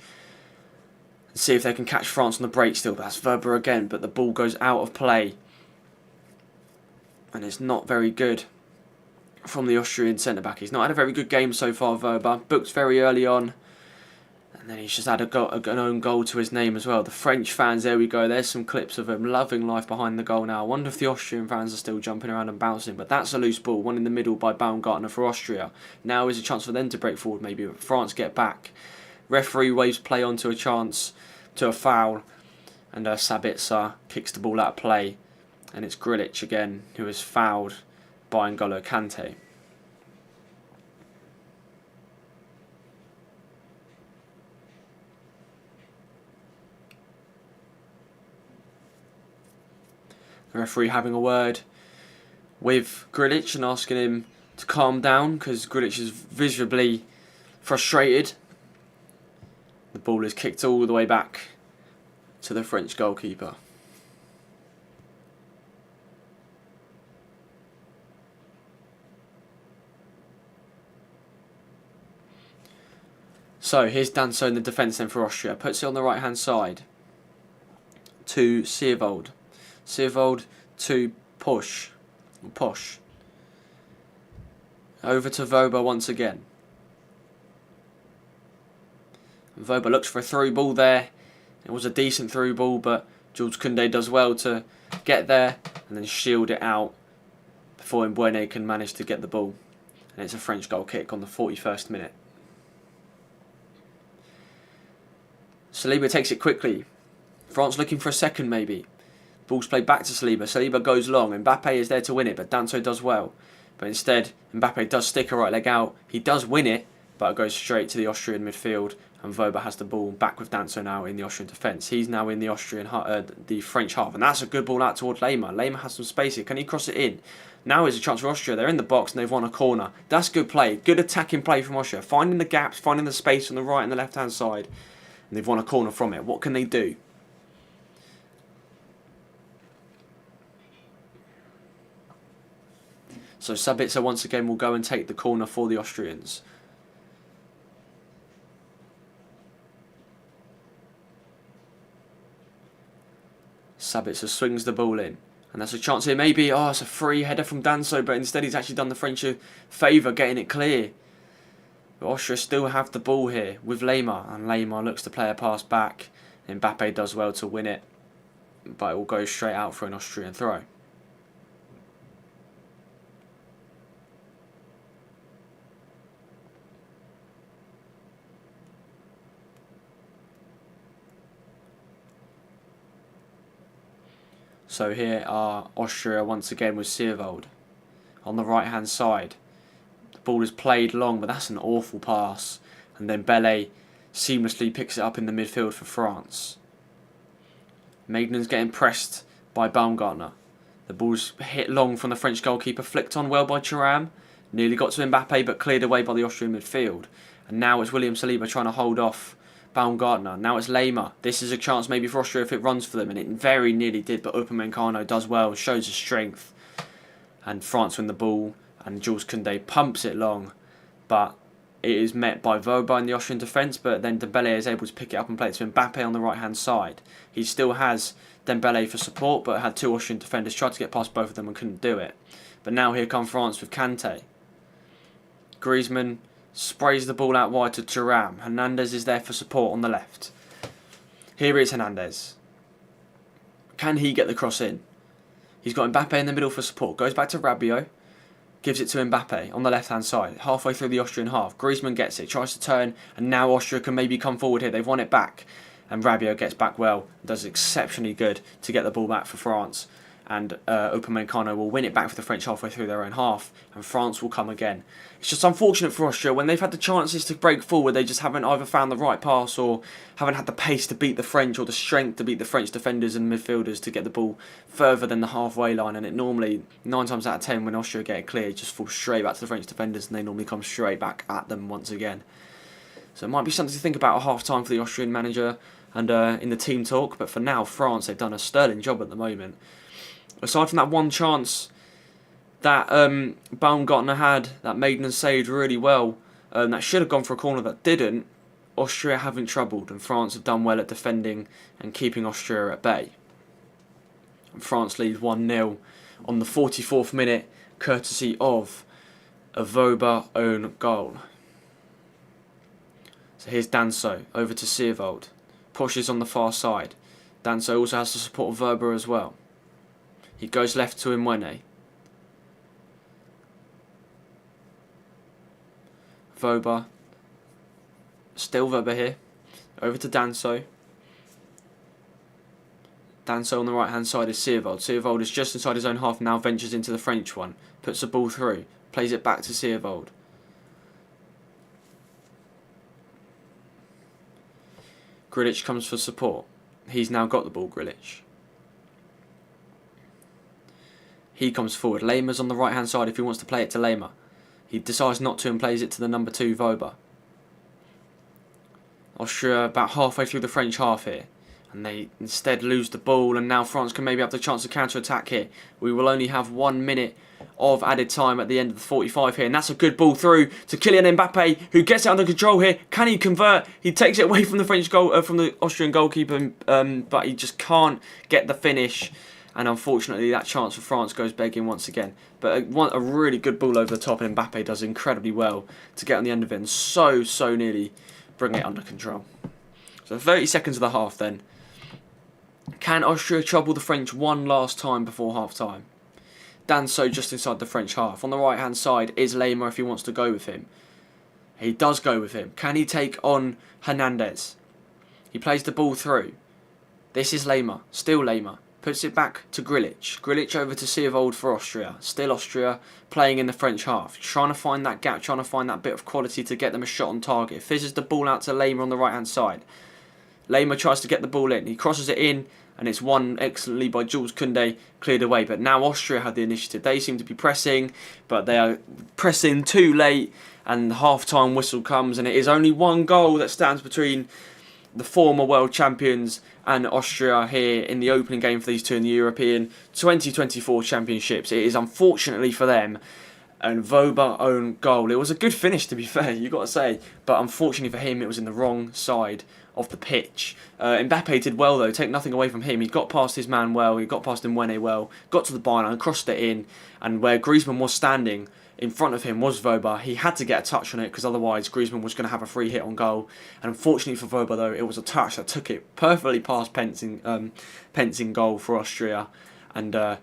and see if they can catch France on the break still? That's Weber again, but the ball goes out of play. And it's not very good from the Austrian centre-back. He's not had a very good game so far, Weber. Booked very early on. And then he's just had an own goal to his name as well. The French fans, there we go. There's some clips of him loving life behind the goal now. I wonder if the Austrian fans are still jumping around and bouncing. But that's a loose ball. One in the middle by Baumgartner for Austria. Now is a chance for them to break forward maybe. But France get back. Referee waves play on to a chance, to a foul. And Sabitzer kicks the ball out of play. And it's Grilic again who is fouled by N'Golo Kante. The referee having a word with Grilic and asking him to calm down because Grilic is visibly frustrated. The ball is kicked all the way back to the French goalkeeper. So here's Danso in the defence then for Austria. Puts it on the right hand side to Sierwold. Sierwold to Posch. Over to Weber once again. Weber looks for a through ball there. It was a decent through ball, but Jules Koundé does well to get there and then shield it out before Mbouene can manage to get the ball. And it's a French goal kick on the 41st minute. Saliba takes it quickly. France looking for a second maybe. Ball's played back to Saliba. Saliba goes long. Mbappe is there to win it, but Danso does well. But instead, Mbappe does stick a right leg out. He does win it, but it goes straight to the Austrian midfield. And Weber has the ball back with Danso now in the Austrian defence. He's now in the the French half. And that's a good ball out towards Lema. Lema has some space here. Can he cross it in? Now is a chance for Austria. They're in the box and they've won a corner. That's good play. Good attacking play from Austria. Finding the gaps, finding the space on the right and the left-hand side. And they've won a corner from it. What can they do? So Sabitzer once again will go and take the corner for the Austrians. Sabitzer swings the ball in. And that's a chance here. Maybe, it's a free header from Danso, but instead he's actually done the French a favour getting it clear. But Austria still have the ball here with Lema. And Lema looks to play a pass back. Mbappe does well to win it. But it will go straight out for an Austrian throw. So here are Austria once again with Sierwold on the right hand side. The ball is played long, but that's an awful pass. And then Bellet seamlessly picks it up in the midfield for France. Maignan's getting pressed by Baumgartner. The ball's hit long from the French goalkeeper, flicked on well by Thuram. Nearly got to Mbappe, but cleared away by the Austrian midfield. And now it's William Saliba trying to hold off Baumgartner. Now it's Lema. This is a chance maybe for Austria if it runs for them, and it very nearly did, but Upamecano does well, shows his strength. And France win the ball, and Jules Koundé pumps it long, but it is met by Weber in the Austrian defence, but then Dembele is able to pick it up and play it to Mbappe on the right hand side. He still has Dembele for support, but had two Austrian defenders, tried to get past both of them and couldn't do it. But now here come France with Kante. Griezmann sprays the ball out wide to Thuram. Hernandez is there for support on the left. Here is Hernandez. Can he get the cross in? He's got Mbappe in the middle for support. Goes back to Rabiot. Gives it to Mbappe on the left hand side. Halfway through the Austrian half. Griezmann gets it. Tries to turn. And now Austria can maybe come forward here. They've won it back. And Rabiot gets back well. Does exceptionally good to get the ball back for France. And Upamecano will win it back for the French halfway through their own half. And France will come again. It's just unfortunate for Austria. When they've had the chances to break forward, they just haven't either found the right pass or haven't had the pace to beat the French or the strength to beat the French defenders and midfielders to get the ball further than the halfway line. And it normally, 9 times out of 10, when Austria get it clear, it just falls straight back to the French defenders and they normally come straight back at them once again. So it might be something to think about at half-time for the Austrian manager. and in the team talk. But for now, France, they've done a sterling job at the moment. Aside from that one chance that Baumgartner had, that Maiden saved really well, that should have gone for a corner that didn't, Austria haven't troubled, and France have done well at defending and keeping Austria at bay. And France leads 1-0 on the 44th minute, courtesy of a Vauban own goal. So here's Danso over to Seerwald. Pushes on the far side. Danso also has the support of Vauban as well. He goes left to Imwene. Vauban. Still Vauban here. Over to Danso. Danso on the right hand side is Seerwald. Seerwald is just inside his own half, now ventures into the French one. Puts the ball through. Plays it back to Seerwald. Grilic comes for support. He's now got the ball, Grilic. He comes forward. Lehmer's on the right hand side if he wants to play it to Lehmer. He decides not to and plays it to the number 2, Vauban. Austria about halfway through the French half here. And they instead lose the ball, and now France can maybe have the chance to counter-attack here. We will only have 1 minute of added time at the end of the 45 here, and that's a good ball through to Kylian Mbappe, who gets it under control here. Can he convert? He takes it away from the French goal, from the Austrian goalkeeper, but he just can't get the finish. And unfortunately, that chance for France goes begging once again. But a really good ball over the top, and Mbappe does incredibly well to get on the end of it and so nearly bring it under control. So 30 seconds of the half then. Can Austria trouble the French one last time before half-time? Danso just inside the French half. On the right-hand side is Lehmer if he wants to go with him. He does go with him. Can he take on Hernandez? He plays the ball through. This is Lehmer. Still Lehmer. Puts it back to Grilic. Grilic over to Seerwald for Austria. Still Austria playing in the French half. Trying to find that gap. Trying to find that bit of quality to get them a shot on target. Fizzes the ball out to Lehmer on the right-hand side. Lehmer tries to get the ball in. He crosses it in, and it's won excellently by Jules Koundé, cleared away. But now Austria had the initiative. They seem to be pressing, but they are pressing too late, and the half-time whistle comes, and it is only one goal that stands between the former world champions and Austria here in the opening game for these two in the European 2024 Championships. It is unfortunately for them and Vauban own goal. It was a good finish, to be fair, you've got to say, but unfortunately for him it was in the wrong side of the pitch. Mbappe did well though, take nothing away from him. He got past his man well, he got past Imwene well, got to the byline, crossed it in, and where Griezmann was standing in front of him was Vauban. He had to get a touch on it because otherwise Griezmann was going to have a free hit on goal. And unfortunately for Vauban though, it was a touch that took it perfectly past Pence in goal for Austria, and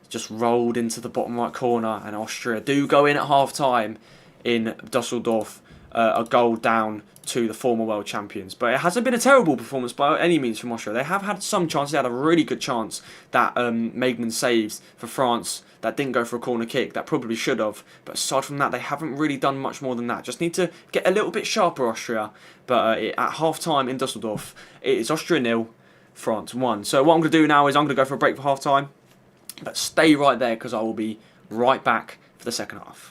just rolled into the bottom right corner. And Austria do go in at half time in Dusseldorf, a goal down to the former world champions. But it hasn't been a terrible performance by any means from Austria. They have had some chances. They had a really good chance that Maignan saves for France that didn't go for a corner kick, that probably should have. But aside from that, they haven't really done much more than that. Just need to get a little bit sharper, Austria. But at half-time in Dusseldorf, it is Austria 0, France 1. So what I'm going to do now is I'm going to go for a break for half-time. But stay right there because I will be right back for the second half.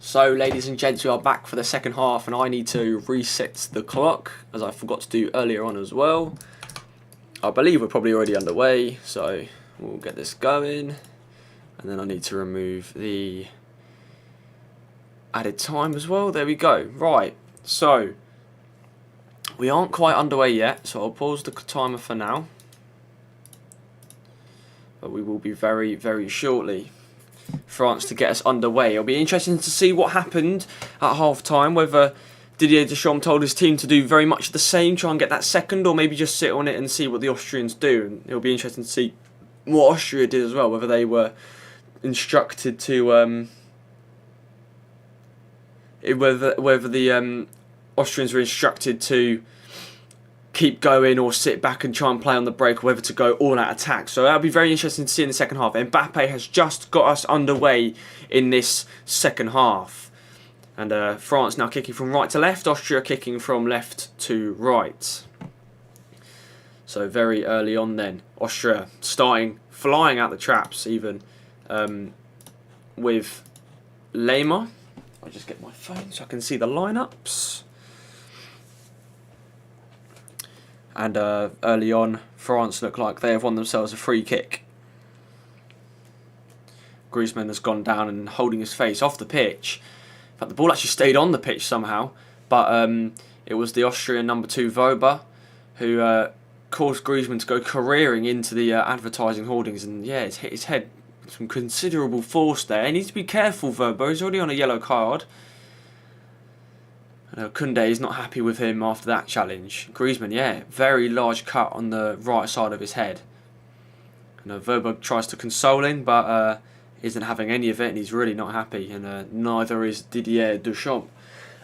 So, ladies and gents, we are back for the second half, and I need to reset the clock, as I forgot to do earlier on as well. I believe we're probably already underway, so we'll get this going. And then I need to remove the added time as well. There we go. Right, so we aren't quite underway yet, so I'll pause the timer for now. But we will be very, very shortly. France to get us underway. It'll be interesting to see what happened at half time, whether Didier Deschamps told his team to do very much the same, try and get that second, or maybe just sit on it and see what the Austrians do. And it'll be interesting to see what Austria did as well, whether they were instructed to whether the Austrians were instructed to keep going or sit back and try and play on the break, or whether to go all out attack. So that'll be very interesting to see in the second half. Mbappe has just got us underway in this second half. And France now kicking from right to left, Austria kicking from left to right. So very early on then, Austria starting flying out the traps even with Lema. I'll just get my phone so I can see the lineups. And early on, France look like they have won themselves a free kick. Griezmann has gone down and holding his face off the pitch. In fact, the ball actually stayed on the pitch somehow. But it was the Austrian number 2, Woba, who caused Griezmann to go careering into the advertising hoardings. And yeah, it's hit his head with some considerable force there. He needs to be careful, Woba. He's already on a yellow card. Koundé is not happy with him after that challenge. Griezmann, yeah, very large cut on the right side of his head. Woba tries to console him, but isn't having any of it, and he's really not happy. And neither is Didier Deschamps.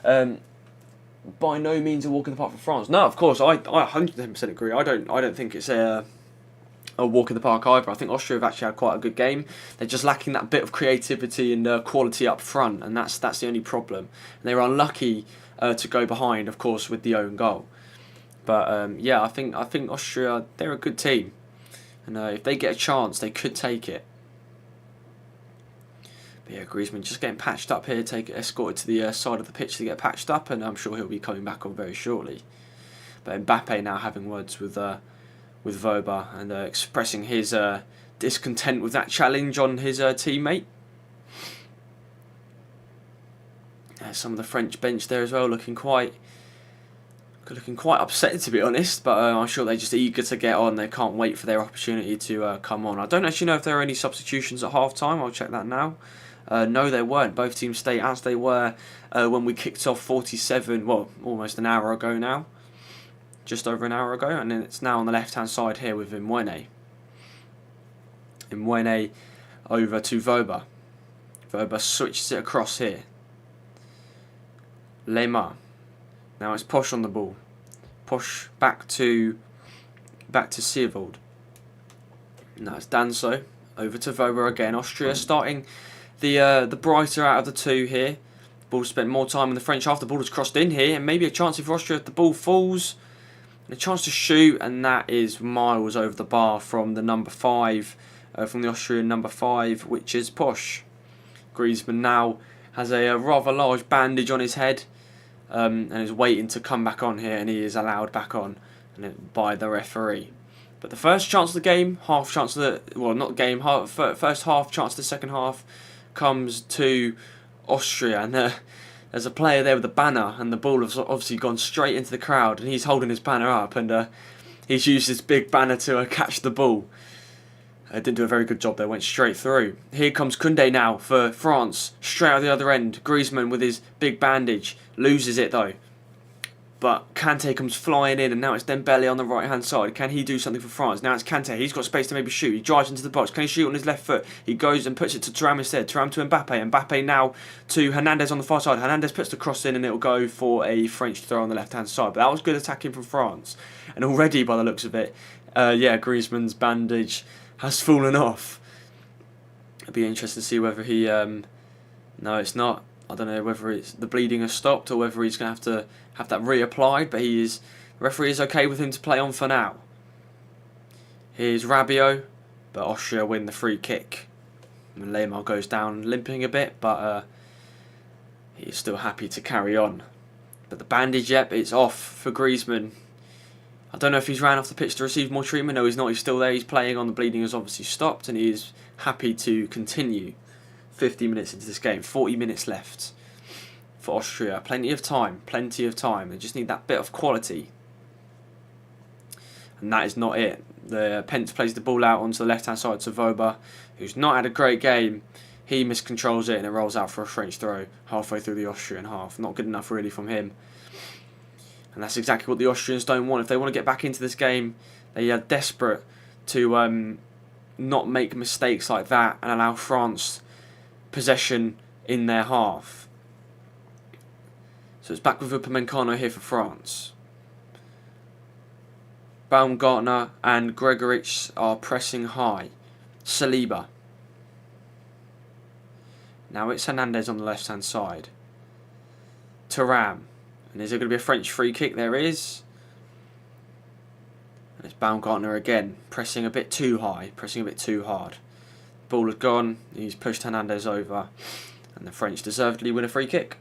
By no means a walk in the park for France. No, of course, I 100% agree. I don't think it's a walk in the park either. I think Austria have actually had quite a good game. They're just lacking that bit of creativity and quality up front, and that's the only problem. And they were unlucky to go behind, of course, with the own goal. But yeah, I think Austria, they're a good team, and if they get a chance, they could take it. But yeah, Griezmann just getting patched up here, escorted to the side of the pitch to get patched up, and I'm sure he'll be coming back on very shortly. But Mbappe now having words with Woba and expressing his discontent with that challenge on his teammate. Some of the French bench there as well, looking quite upset, to be honest. But I'm sure they're just eager to get on. They can't wait for their opportunity to come on. I don't actually know if there are any substitutions at half time. I'll check that now. No, there weren't. Both teams stay as they were when we kicked off 47. Well, almost an hour ago now. Just over an hour ago, and then it's now on the left hand side here with Imwene. Imwene over to Woba. Woba switches it across here. Lema. Now it's Posch on the ball. Posch back to Siervold. Now it's Danso over to Woba again. Austria starting the brighter out of the two here. Ball spent more time in the French half. The ball has crossed in here, and maybe a chance for Austria if the ball falls. A chance to shoot, and that is miles over the bar from the number 5, from the Austrian number 5, which is Posch. Griezmann now has a rather large bandage on his head, and is waiting to come back on here, and he is allowed back on by the referee. But the first chance of the game, first half chance of the second half, comes to Austria, and there's a player there with a banner, and the ball has obviously gone straight into the crowd, and he's holding his banner up, and he's used his big banner to catch the ball. Didn't do a very good job there, went straight through. Here comes Koundé now for France, straight out the other end. Griezmann with his big bandage, loses it though. But Kanté comes flying in, and now it's Dembele on the right hand side. Can he do something for France? Now it's Kanté, he's got space to maybe shoot. He drives into the box, can he shoot on his left foot? He goes and puts it to Thuram instead. Thuram to Mbappe. Mbappe now to Hernandez on the far side. Hernandez puts the cross in, and it'll go for a French throw on the left hand side. But that was good attacking from France. And already, by the looks of it, yeah, Griezmann's bandage has fallen off. It'll be interesting to see whether he... no, it's not. I don't know whether it's the bleeding has stopped or whether he's going to have that reapplied, but the referee is okay with him to play on for now. Here's Rabiot, but Austria win the free kick. And Lemar goes down limping a bit, but He's still happy to carry on. But the bandage, yep, it's off for Griezmann. I don't know if he's ran off the pitch to receive more treatment. No, he's not. He's still there. He's playing on. The bleeding has obviously stopped, and he is happy to continue 50 minutes into this game. 40 minutes left for Austria. Plenty of time. Plenty of time. They just need that bit of quality. And that is not it. The Pence plays the ball out onto the left-hand side to Voba, who's not had a great game. He miscontrols it and it rolls out for a French throw halfway through the Austrian half. Not good enough really from him. And that's exactly what the Austrians don't want. If they want to get back into this game, they are desperate to not make mistakes like that and allow France possession in their half. So it's back with Upamecano here for France. Baumgartner and Gregoritsch are pressing high. Saliba. Now it's Hernandez on the left-hand side. Thuram. And is there going to be a French free kick? There is. And it's Baumgartner again, pressing a bit too high, pressing a bit too hard. Ball had gone, he's pushed Hernandez over, and the French deservedly win a free kick.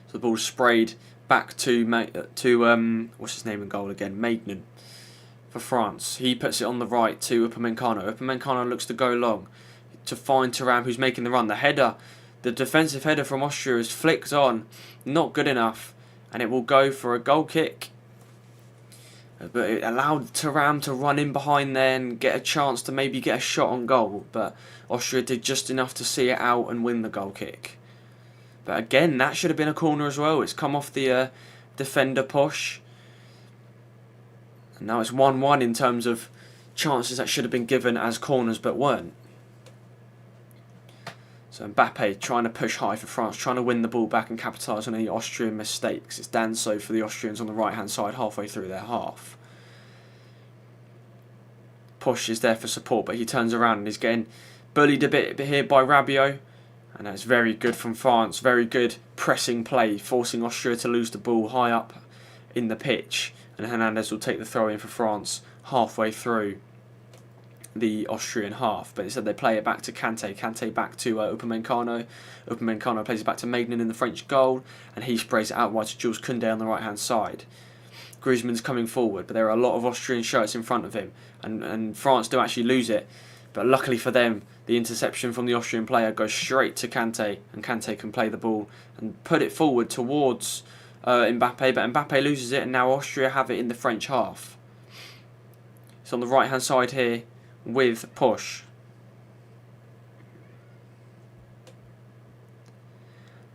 So the ball's sprayed back to what's his name in goal again? Magnan for France. He puts it on the right to Upamecano. Upamecano looks to go long to find Thuram, who's making the run. The header, the defensive header from Austria is flicked on, not good enough, and it will go for a goal kick. But it allowed Thuram to run in behind there and get a chance to maybe get a shot on goal, but Austria did just enough to see it out and win the goal kick. But again, that should have been a corner as well. It's come off the defender push. And now it's 1-1 in terms of chances that should have been given as corners but weren't. So Mbappe trying to push high for France, trying to win the ball back and capitalise on any Austrian mistakes. It's Danso for the Austrians on the right-hand side halfway through their half. Push is there for support, but he turns around and he's getting bullied a bit here by Rabiot. And that's very good from France. Very good pressing play, forcing Austria to lose the ball high up in the pitch. And Hernandez will take the throw in for France halfway through the Austrian half, but instead they play it back to Kante. Kante back to Upamecano. Upamecano plays it back to Magnan in the French goal, and he sprays it out wide to Jules Koundé on the right hand side. Griezmann's coming forward, but there are a lot of Austrian shirts in front of him, and France do actually lose it. But luckily for them, the interception from the Austrian player goes straight to Kante, and Kante can play the ball and put it forward towards Mbappe, but Mbappe loses it, and now Austria have it in the French half. It's on the right hand side here with Push.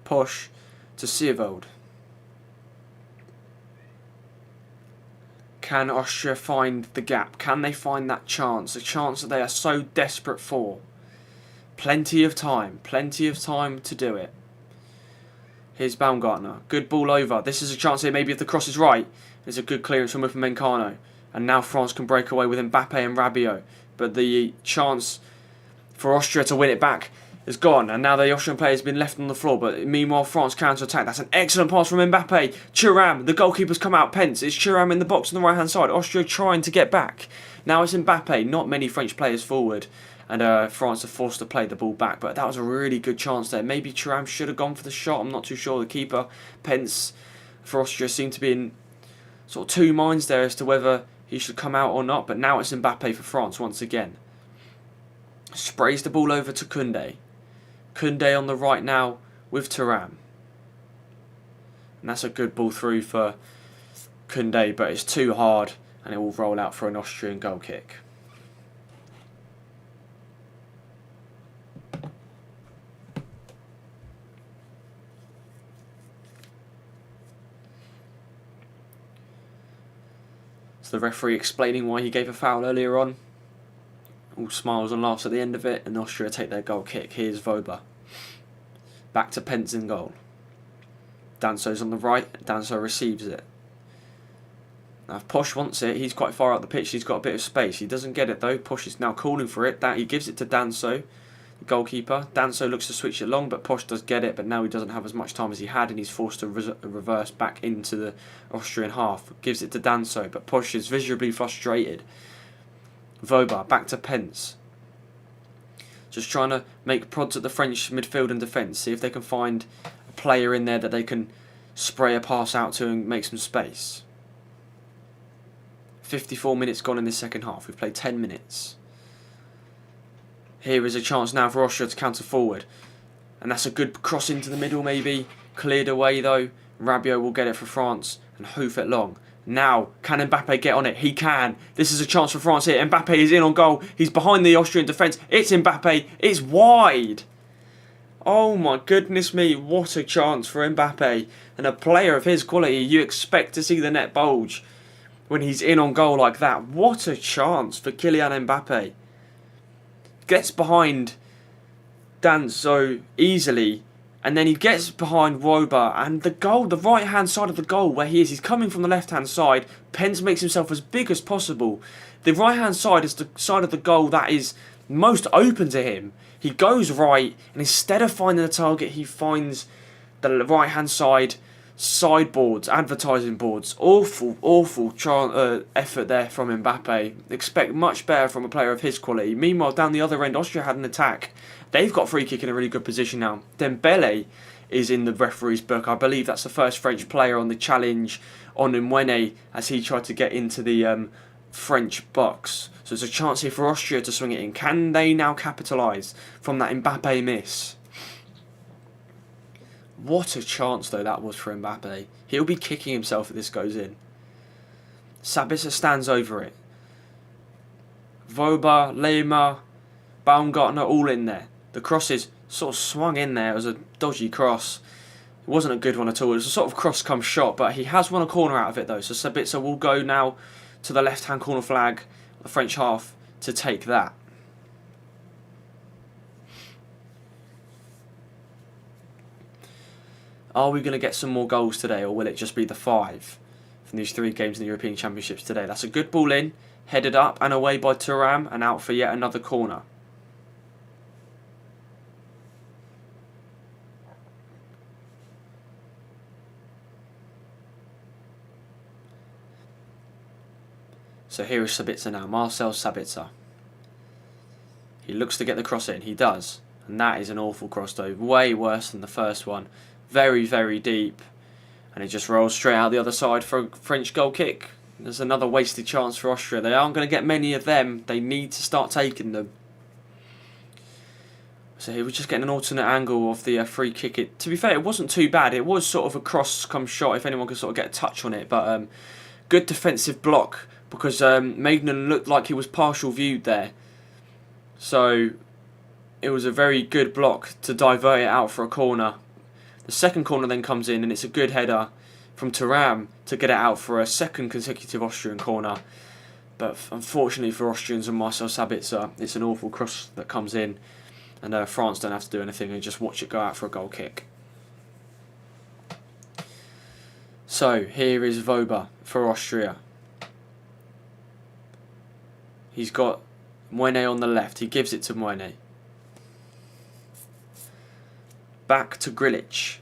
Push to Siervold. Can Austria find the gap? Can they find that chance? A chance that they are so desperate for. Plenty of time to do it. Here's Baumgartner. Good ball over. This is a chance here, maybe if the cross is right. There's a good clearance from Upamecano. And now France can break away with Mbappe and Rabiot. But the chance for Austria to win it back is gone. And now the Austrian player has been left on the floor. But meanwhile, France counter-attack. That's an excellent pass from Mbappe. Thuram, the goalkeeper's come out. Pence. It's Thuram in the box on the right-hand side. Austria trying to get back. Now it's Mbappe. Not many French players forward. And France are forced to play the ball back. But that was a really good chance there. Maybe Thuram should have gone for the shot. I'm not too sure. The keeper, Pence, for Austria seemed to be in sort of two minds there as to whether he should come out or not, but now it's Mbappe for France once again. Sprays the ball over to Koundé. Koundé on the right now with Thuram. And that's a good ball through for Koundé, but it's too hard and it will roll out for an Austrian goal kick. The referee explaining why he gave a foul earlier on. All smiles and laughs at the end of it, and Austria take their goal kick. Here's Voba. Back to Pence in goal. Danso's on the right. Danso receives it. Now if Posh wants it, he's quite far out the pitch. He's got a bit of space. He doesn't get it though. Posh is now calling for it. He gives it to Danso, the goalkeeper. Danso looks to switch it long, but Posh does get it, but now he doesn't have as much time as he had, and he's forced to reverse back into the Austrian half. Gives it to Danso, but Posh is visibly frustrated. Voba back to Pence. just trying to make prods at the French midfield and defence. See if they can find a player in there that they can spray a pass out to and make some space. 54 minutes gone in the second half. We've played 10 minutes. Here is a chance now for Austria to counter forward. And that's a good cross into the middle maybe. Cleared away though. Rabiot will get it for France and hoof it long. Now, can Mbappe get on it? He can. This is a chance for France here. Mbappe is in on goal. He's behind the Austrian defence. It's Mbappe. It's wide. Oh my goodness me. What a chance for Mbappe. And a player of his quality, you expect to see the net bulge when he's in on goal like that. What a chance for Kylian Mbappe. Gets behind Danso easily. And then he gets behind Woba, and the goal, the right-hand side of the goal where he is, he's coming from the left-hand side. Pence makes himself as big as possible. The right-hand side is the side of the goal that is most open to him. He goes right, and instead of finding the target, he finds the right-hand side sideboards, advertising boards. Awful effort there from Mbappe. Expect much better from a player of his quality. Meanwhile, down the other end, Austria had an attack. They've got free kick in a really good position now. Dembele is in the referee's book. I believe that's the first French player on the challenge on Mwene as he tried to get into the French box. So there's a chance here for Austria to swing it in. Can they now capitalise from that Mbappe miss? What a chance though that was for Mbappe. He'll be kicking himself if this goes in. Sabitzer stands over it. Woba, Lema, Baumgartner all in there. The cross is sort of swung in there. It was a dodgy cross. It wasn't a good one at all. It was a sort of cross-come shot, but he has won a corner out of it though. So Sabitzer will go now to the left-hand corner flag, the French half, to take that. Are we going to get some more goals today, or will it just be the 5 from these 3 games in the European Championships today? That's a good ball in, headed up and away by Thuram, and out for yet another corner. So here is Sabitzer now, Marcel Sabitzer. He looks to get the cross in, he does. And that is an awful cross though, way worse than the first one. Very, very deep. And it just rolls straight out the other side for a French goal kick. There's another wasted chance for Austria. They aren't going to get many of them. They need to start taking them. So here we're just getting an alternate angle of the free kick. To be fair, it wasn't too bad. It was sort of a cross-come shot if anyone could sort of get a touch on it. But good defensive block because Maignan looked like he was partial viewed there. So it was a very good block to divert it out for a corner. The second corner then comes in and it's a good header from Thuram to get it out for a second consecutive Austrian corner. But unfortunately for Austrians and Marcel Sabitzer, it's an awful cross that comes in. And France don't have to do anything and just watch it go out for a goal kick. So here is Woba for Austria. He's got Mwene on the left. He gives it to Mwene. Back to Grilic.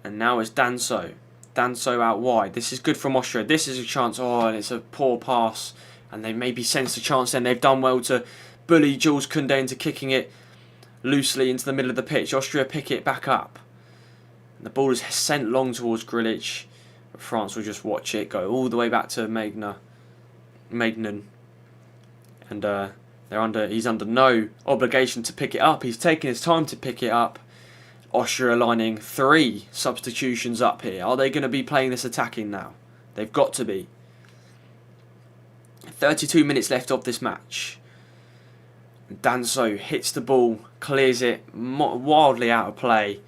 And now it's Danso. Danso out wide. This is good from Austria. This is a chance. Oh, and it's a poor pass. And they maybe sensed a chance then. They've done well to bully Jules Koundé into kicking it loosely into the middle of the pitch. Austria pick it back up. And the ball is sent long towards Grilic. But France will just watch it go all the way back to Maignan. And he's under no obligation to pick it up. He's taking his time to pick it up. Austria lining 3 substitutions up here. Are they going to be playing this attacking now? They've got to be. 32 minutes left of this match. Danso hits the ball, clears it wildly out of play.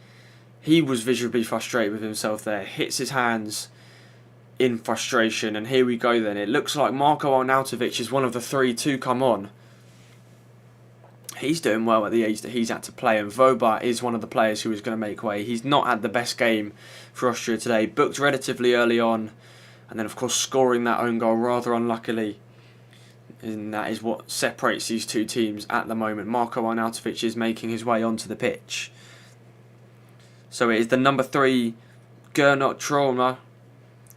He was visibly frustrated with himself there. Hits his hands in frustration. And here we go then. It looks like Marko Arnautovic is one of the 3 to come on. He's doing well at the age that he's had to play, and Woba is one of the players who is going to make way. He's not had the best game for Austria today. Booked relatively early on, and then of course scoring that own goal rather unluckily. And that is what separates these 2 teams at the moment. Marko Arnautovic is making his way onto the pitch. So it is the number 3, Gernot Trauner.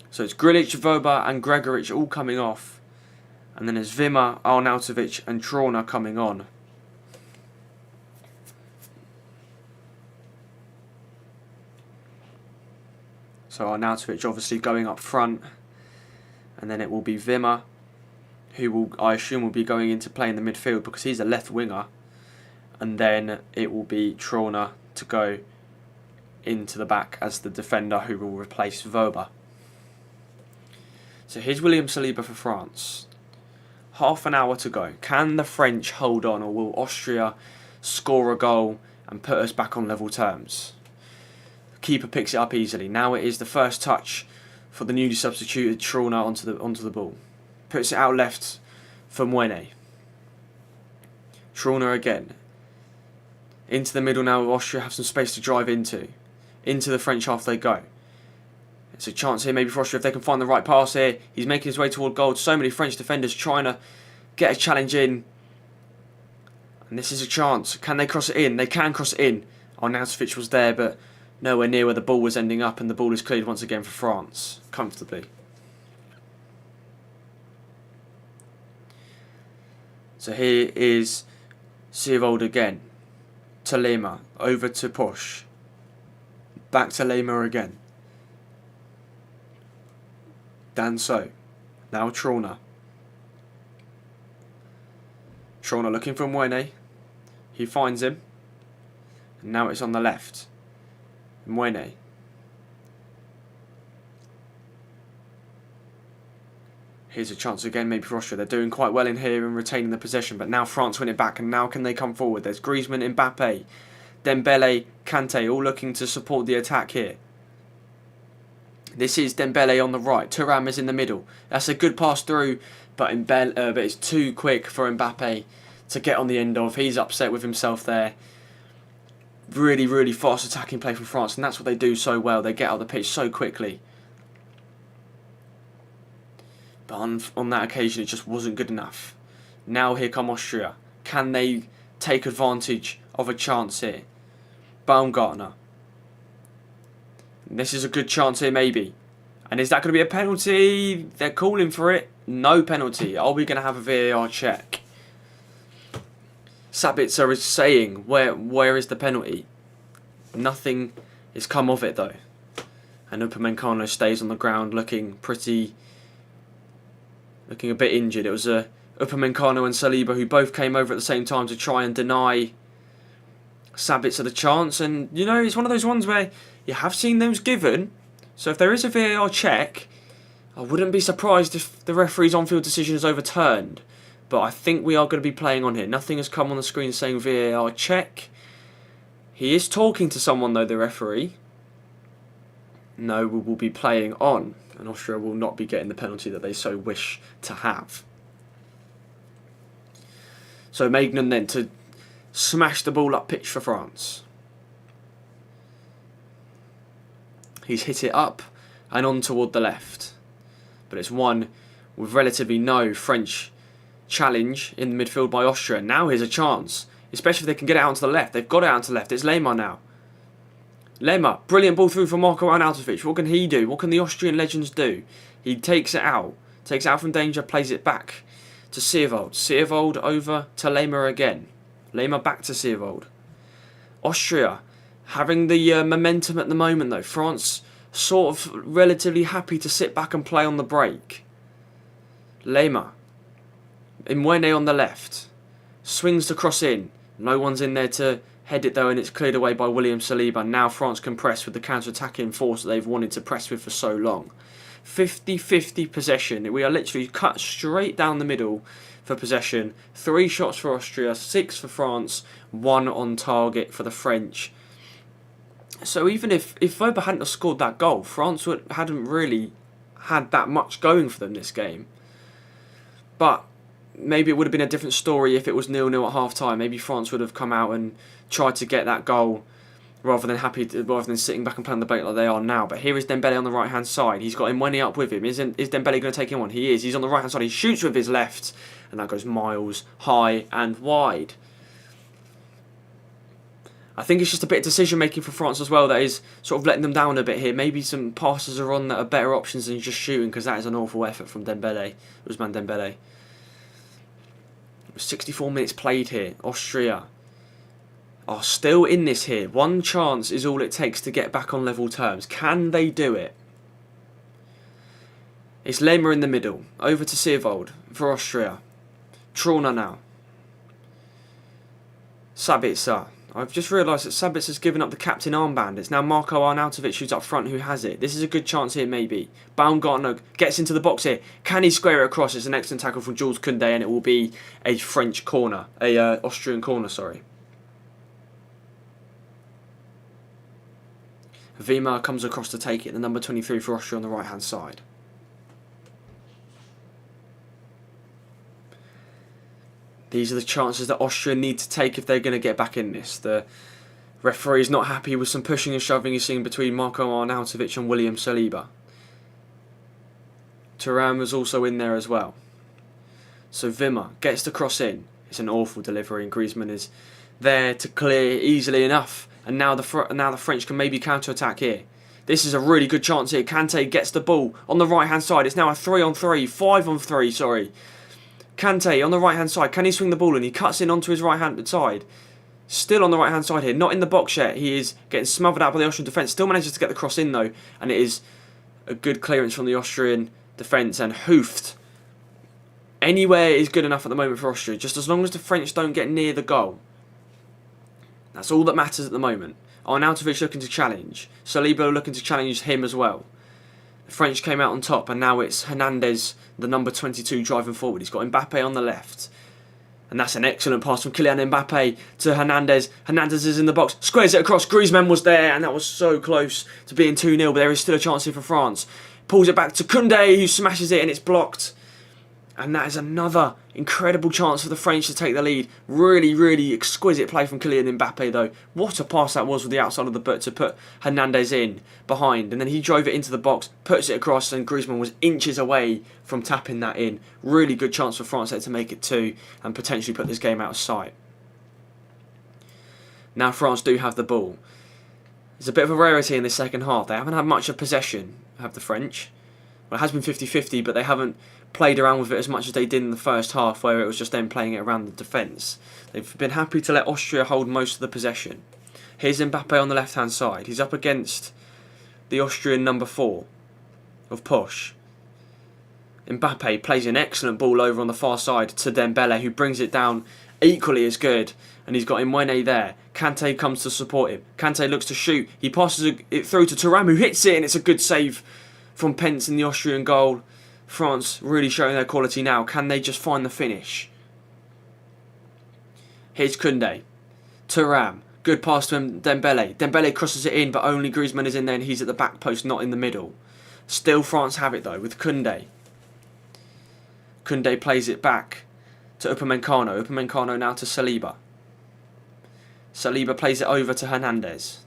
So it's Grilic, Woba and Gregoric all coming off. And then there's Wimmer, Arnautovic and Trauner coming on. So Arnautovic obviously going up front, and then it will be Wimmer, who will, I assume, will be going into play in the midfield because he's a left winger, and then it will be Trauner to go into the back as the defender who will replace Wöber. So here's William Saliba for France. Half an hour to go. Can the French hold on, or will Austria score a goal and put us back on level terms? The keeper picks it up easily. Now it is the first touch for the newly substituted Trauner onto the ball. Puts it out left for Mwene. Trauner again. Into the middle now. Austria have some space to drive into. Into the French half they go. It's a chance here maybe for Austria if they can find the right pass here. He's making his way toward goal. So many French defenders trying to get a challenge in. And this is a chance. Can they cross it in? They can cross it in. Arnautovic was there, but nowhere near where the ball was ending up, and the ball is cleared once again for France, comfortably. So here is Sievold again. To Lema. Over to Push. Back to Lema again. Danso. Now Trauner. Trauner looking for Mwene. He finds him. And now it's on the left. Mwene. Here's a chance again maybe for Austria. They're doing quite well in here and retaining the possession, but now France win it back, and now can they come forward? There's Griezmann, Mbappe, Dembele, Kante all looking to support the attack here. This is Dembele on the right. Thuram is in the middle. That's a good pass through, but it's too quick for Mbappe to get on the end of. He's upset with himself there. Really, really fast attacking play from France, and that's what they do so well. They get out the pitch so quickly. But on that occasion, it just wasn't good enough. Now here come Austria. Can they take advantage of a chance here? Baumgartner. This is a good chance here, maybe. And is that going to be a penalty? They're calling for it. No penalty. Are we going to have a VAR check? Sabitzer is saying, where is the penalty? Nothing has come of it, though. And Upamecano stays on the ground looking a bit injured. It was Upamecano and Saliba who both came over at the same time to try and deny Sabitzer the chance. And, you know, it's one of those ones where you have seen those given. So if there is a VAR check, I wouldn't be surprised if the referee's on-field decision is overturned. But I think we are going to be playing on here. Nothing has come on the screen saying VAR check. He is talking to someone, though, the referee. No, we will be playing on. And Austria will not be getting the penalty that they so wish to have. So Maignan then to smash the ball up pitch for France. He's hit it up and on toward the left. But it's one with relatively no French challenge in the midfield by Austria. Now here's a chance, especially if they can get it out onto the left. They've got it out onto the left. It's Lemar now. Lemar, brilliant ball through for Marco Arnautovic. What can he do? What can the Austrian legends do? He takes it out from danger, plays it back to Sievold. Sievold over to Lemar again. Lemar back to Sievold. Austria having the momentum at the moment, though. France sort of relatively happy to sit back and play on the break. Lemar. Mwene on the left. Swings the cross in. No one's in there to head it though, and it's cleared away by William Saliba. Now France can press with the counter-attacking force that they've wanted to press with for so long. 50-50 possession. We are literally cut straight down the middle for possession. 3 shots for Austria, 6 for France, 1 on target for the French. So even if Wöber hadn't have scored that goal, France hadn't really had that much going for them this game. But maybe it would have been a different story if it was 0-0 at half-time. Maybe France would have come out and tried to get that goal rather than sitting back and playing the bait like they are now. But here is Dembele on the right-hand side. He's got Mwene up with him. Is Dembele going to take him on? He is. He's on the right-hand side. He shoots with his left, and that goes miles high and wide. I think it's just a bit of decision-making for France as well that is sort of letting them down a bit here. Maybe some passes are on that are better options than just shooting, because that is an awful effort from Dembele, Ousmane Dembele. 64 minutes played here. Austria are still in this here. One chance is all it takes to get back on level terms. Can they do it? It's Lehmer in the middle. Over to Siervold for Austria. Trauner now. Sabitzer. I've just realised that Sabitzer's given up the captain armband. It's now Marko Arnautovic who's up front who has it. This is a good chance here, maybe. Baumgartner gets into the box here. Can he square it across? It's an excellent tackle from Jules Koundé, and it will be a French corner. Austrian corner, sorry. Wimmer comes across to take it. The number 23 for Austria on the right-hand side. These are the chances that Austria need to take if they're going to get back in this. The referee is not happy with some pushing and shoving he's seen between Marko Arnautovic and William Saliba. Thuram was also in there as well. So Wimmer gets the cross in. It's an awful delivery, and Griezmann is there to clear easily enough. And now the French can maybe counter-attack here. This is a really good chance here. Kanté gets the ball on the right-hand side. It's now a 5-on-3, sorry. Kanté on the right hand side, can he swing the ball in? He cuts in onto his right hand side. Still on the right hand side here, not in the box yet. He is getting smothered out by the Austrian defence. Still manages to get the cross in though, and it is a good clearance from the Austrian defence, and hoofed. Anywhere is good enough at the moment for Austria, just as long as the French don't get near the goal. That's all that matters at the moment. Arnautovic looking to challenge. Saliba looking to challenge him as well. The French came out on top, and now it's Hernandez, the number 22, driving forward. He's got Mbappe on the left. And that's an excellent pass from Kylian Mbappe to Hernandez. Hernandez is in the box, squares it across. Griezmann was there, and that was so close to being 2-0, but there is still a chance here for France. Pulls it back to Koundé, who smashes it, and it's blocked. And that is another incredible chance for the French to take the lead. Really, really exquisite play from Kylian Mbappe though. What a pass that was with the outside of the boot to put Hernandez in behind. And then he drove it into the box, puts it across, and Griezmann was inches away from tapping that in. Really good chance for France there to make it 2 and potentially put this game out of sight. Now France do have the ball. There's a bit of a rarity in this second half. They haven't had much of possession, have the French. Well, it has been 50-50, but they haven't played around with it as much as they did in the first half, where it was just them playing it around the defence. They've been happy to let Austria hold most of the possession. Here's Mbappe on the left-hand side. He's up against the Austrian number 4 of Push. Mbappe plays an excellent ball over on the far side to Dembele, who brings it down equally as good. And he's got Imwene there. Kanté comes to support him. Kanté looks to shoot. He passes it through to Thuram, who hits it, and it's a good save from Pence in the Austrian goal. France really showing their quality now. Can they just find the finish? Here's Koundé. Thuram. Good pass to Dembele. Dembele crosses it in, but only Griezmann is in there, and he's at the back post, not in the middle. Still France have it though with Koundé. Koundé plays it back to Upamecano. Upamecano now to Saliba. Saliba plays it over to Hernandez.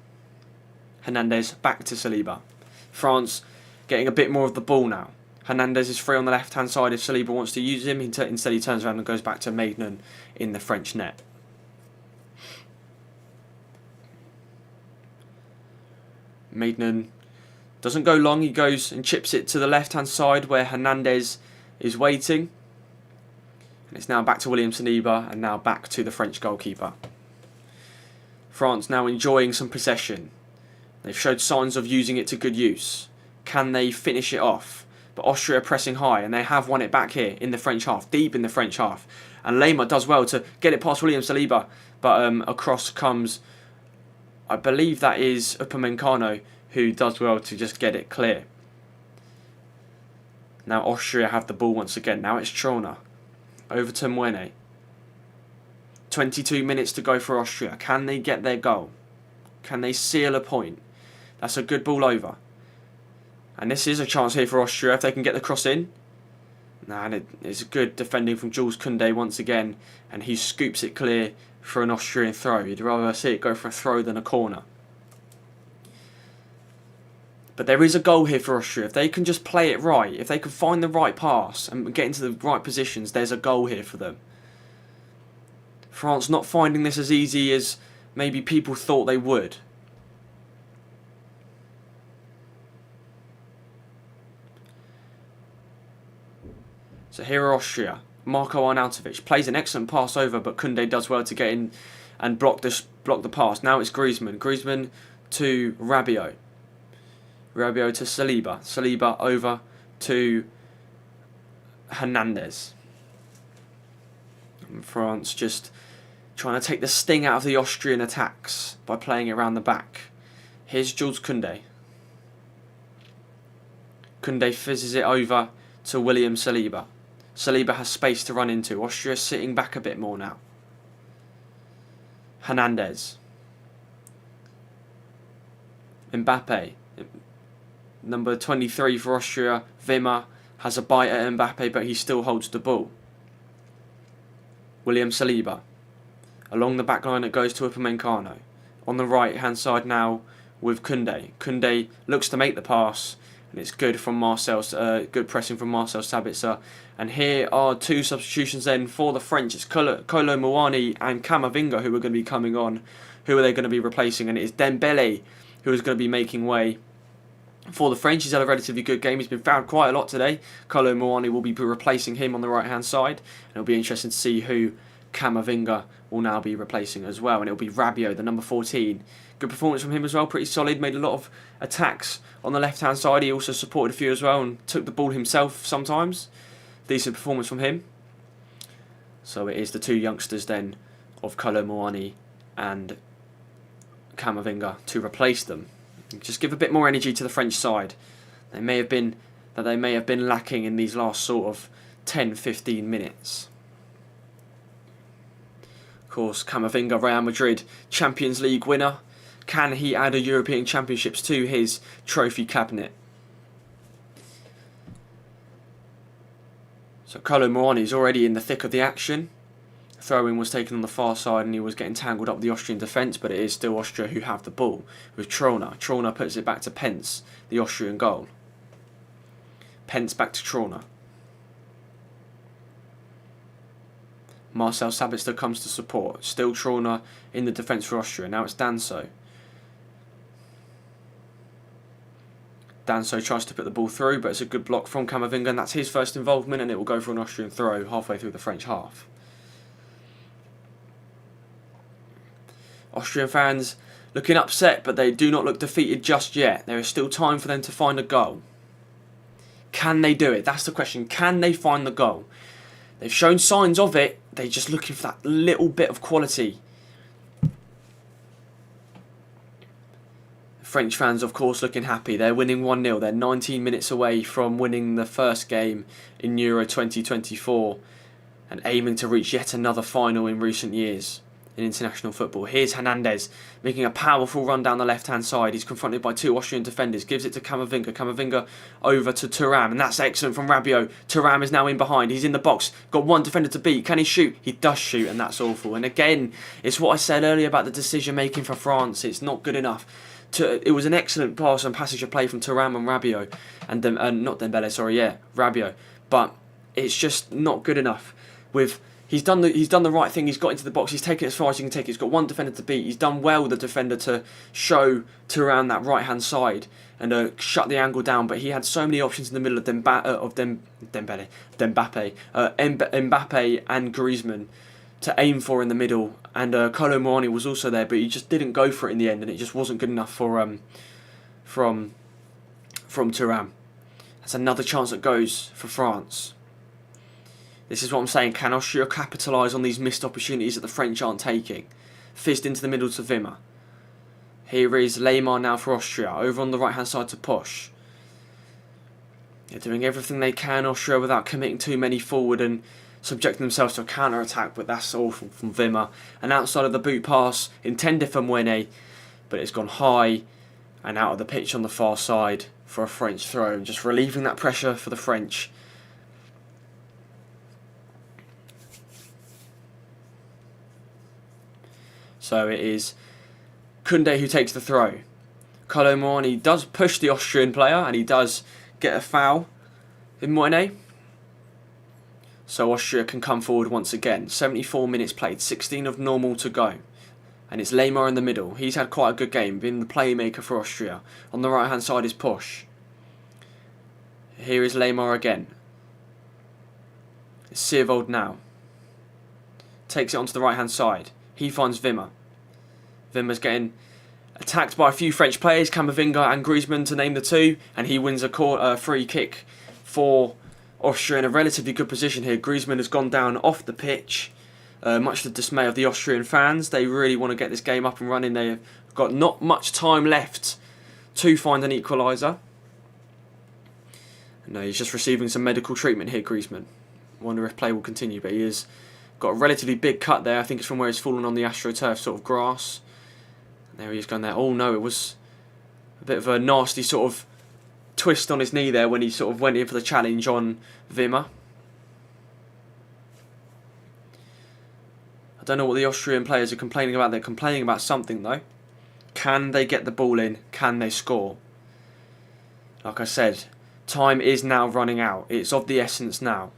Hernandez back to Saliba. France getting a bit more of the ball now. Hernandez is free on the left-hand side if Saliba wants to use him. Instead he turns around and goes back to Maignan in the French net. Maignan doesn't go long. He goes and chips it to the left-hand side where Hernandez is waiting. And it's now back to William Saliba, and now back to the French goalkeeper. France now enjoying some possession. They've showed signs of using it to good use. Can they finish it off? But Austria are pressing high, and they have won it back here in the French half, deep in the French half. And Lehmer does well to get it past William Saliba, but across comes, I believe that is Upamecano, who does well to just get it clear. Now Austria have the ball once again. Now it's Trauner. Over to Mwene. 22 minutes to go for Austria. Can they get their goal? Can they seal a point? That's a good ball over. And this is a chance here for Austria if they can get the cross in. And it's good defending from Jules Koundé once again. And he scoops it clear for an Austrian throw. You'd rather see it go for a throw than a corner. But there is a goal here for Austria. If they can just play it right, if they can find the right pass and get into the right positions, there's a goal here for them. France not finding this as easy as maybe people thought they would. So here are Austria. Marko Arnautovic plays an excellent pass over, but Koundé does well to get in and block the pass. Now it's Griezmann. Griezmann to Rabiot. Rabiot to Saliba. Saliba over to Hernandez. And France just trying to take the sting out of the Austrian attacks by playing it around the back. Here's Jules Koundé. Koundé fizzes it over to William Saliba. Saliba has space to run into. Austria sitting back a bit more now. Hernandez. Mbappe. Number 23 for Austria. Wimmer has a bite at Mbappe, but he still holds the ball. William Saliba. Along the back line it goes to Upamecano. On the right hand side now with Koundé. Koundé looks to make the pass, and it's good from good pressing from Marcel Sabitzer. And here are two substitutions then for the French. It's Kolo Muani and Camavinga who are going to be coming on. Who are they going to be replacing? And it is Dembele who is going to be making way for the French. He's had a relatively good game. He's been fouled quite a lot today. Kolo Muani will be replacing him on the right hand side. And it'll be interesting to see who Camavinga will now be replacing as well. And it'll be Rabiot, the number 14. Good performance from him as well, pretty solid. Made a lot of attacks on the left hand side. He also supported a few as well and took the ball himself sometimes. Decent performance from him. So it is the two youngsters then of Kolo Muani and Camavinga to replace them. Just give a bit more energy to the French side. They may have been lacking in these last sort of 10-15 minutes. Of course, Camavinga, Real Madrid Champions League winner. Can he add a European Championships to his trophy cabinet? So Kolo Muani is already in the thick of the action. Throw-in was taken on the far side and he was getting tangled up with the Austrian defence, but it is still Austria who have the ball with Trauner. Trauner puts it back to Pence, the Austrian goal. Pence back to Trauner. Marcel Sabitzer comes to support. Still Trauner in the defence for Austria. Now it's Danso. Danso tries to put the ball through, but it's a good block from Camavinga, and that's his first involvement, and it will go for an Austrian throw halfway through the French half. Austrian fans looking upset, but they do not look defeated just yet. There is still time for them to find a goal. Can they do it? That's the question. Can they find the goal? They've shown signs of it. They're just looking for that little bit of quality. French fans, of course, looking happy. They're winning 1-0. They're 19 minutes away from winning the first game in Euro 2024 and aiming to reach yet another final in recent years in international football. Here's Hernandez making a powerful run down the left-hand side. He's confronted by two Austrian defenders. Gives it to Camavinga. Camavinga over to Thuram, and that's excellent from Rabiot. Thuram is now in behind. He's in the box. Got one defender to beat. Can he shoot? He does shoot, and that's awful. And again, it's what I said earlier about the decision-making for France. It's not good enough. It was an excellent pass and passage of play from Thuram and Rabiot, and not Dembele, sorry, yeah, Rabiot. But it's just not good enough. He's done the right thing. He's got into the box. He's taken it as far as he can take it. He's got one defender to beat. He's done well, the defender, to show Thuram that right hand side and shut the angle down. But he had so many options in the middle of Mbappe and Griezmann to aim for in the middle, and Kolo Muani was also there, but he just didn't go for it in the end, and it just wasn't good enough for from Thuram. That's another chance that goes for France. This is what I'm saying. Can Austria capitalise on these missed opportunities that the French aren't taking? Fizzed into the middle to Wimmer. Here is Lemar now for Austria, over on the right hand side to Push. They're doing everything they can, Austria, without committing too many forward and subjecting themselves to a counter-attack, but that's awful from Wimmer. And outside of the boot pass, intended for Mwene, but it's gone high and out of the pitch on the far side for a French throw, and just relieving that pressure for the French. So it is Koundé who takes the throw. Kolo Muani does push the Austrian player, and he does get a foul in Mwene. So Austria can come forward once again. 74 minutes played, 16 of normal to go. And it's Lemar in the middle. He's had quite a good game, being the playmaker for Austria. On the right hand side is Push. Here is Lemar again. It's Siervold now. Takes it onto the right hand side. He finds Wimmer. Wimmer's getting attacked by a few French players, Camavinga and Griezmann to name the two, and he wins a free kick for Austria in a relatively good position here. Griezmann has gone down off the pitch, much to the dismay of the Austrian fans. They really want to get this game up and running. They've got not much time left to find an equaliser. No, he's just receiving some medical treatment here, Griezmann. Wonder if play will continue, but he has got a relatively big cut there. I think it's from where he's fallen on the AstroTurf sort of grass. And there he is going there. Oh no, it was a bit of a nasty sort of twist on his knee there when he sort of went in for the challenge on Wimmer. I don't know what the Austrian players are complaining about. They're complaining about something though. Can they get the ball in? Can they score? Like I said, time is now running out. It's of the essence now.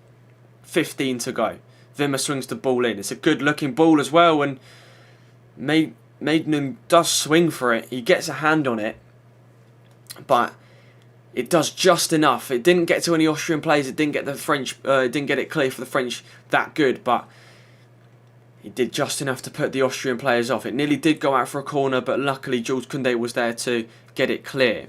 15 to go. Wimmer swings the ball in. It's a good looking ball as well, and Maignan does swing for it. He gets a hand on it, but it does just enough. It didn't get to any Austrian players. It didn't get the French. It didn't get it clear for the French that good, but he did just enough to put the Austrian players off. It nearly did go out for a corner, but luckily Jules Koundé was there to get it clear.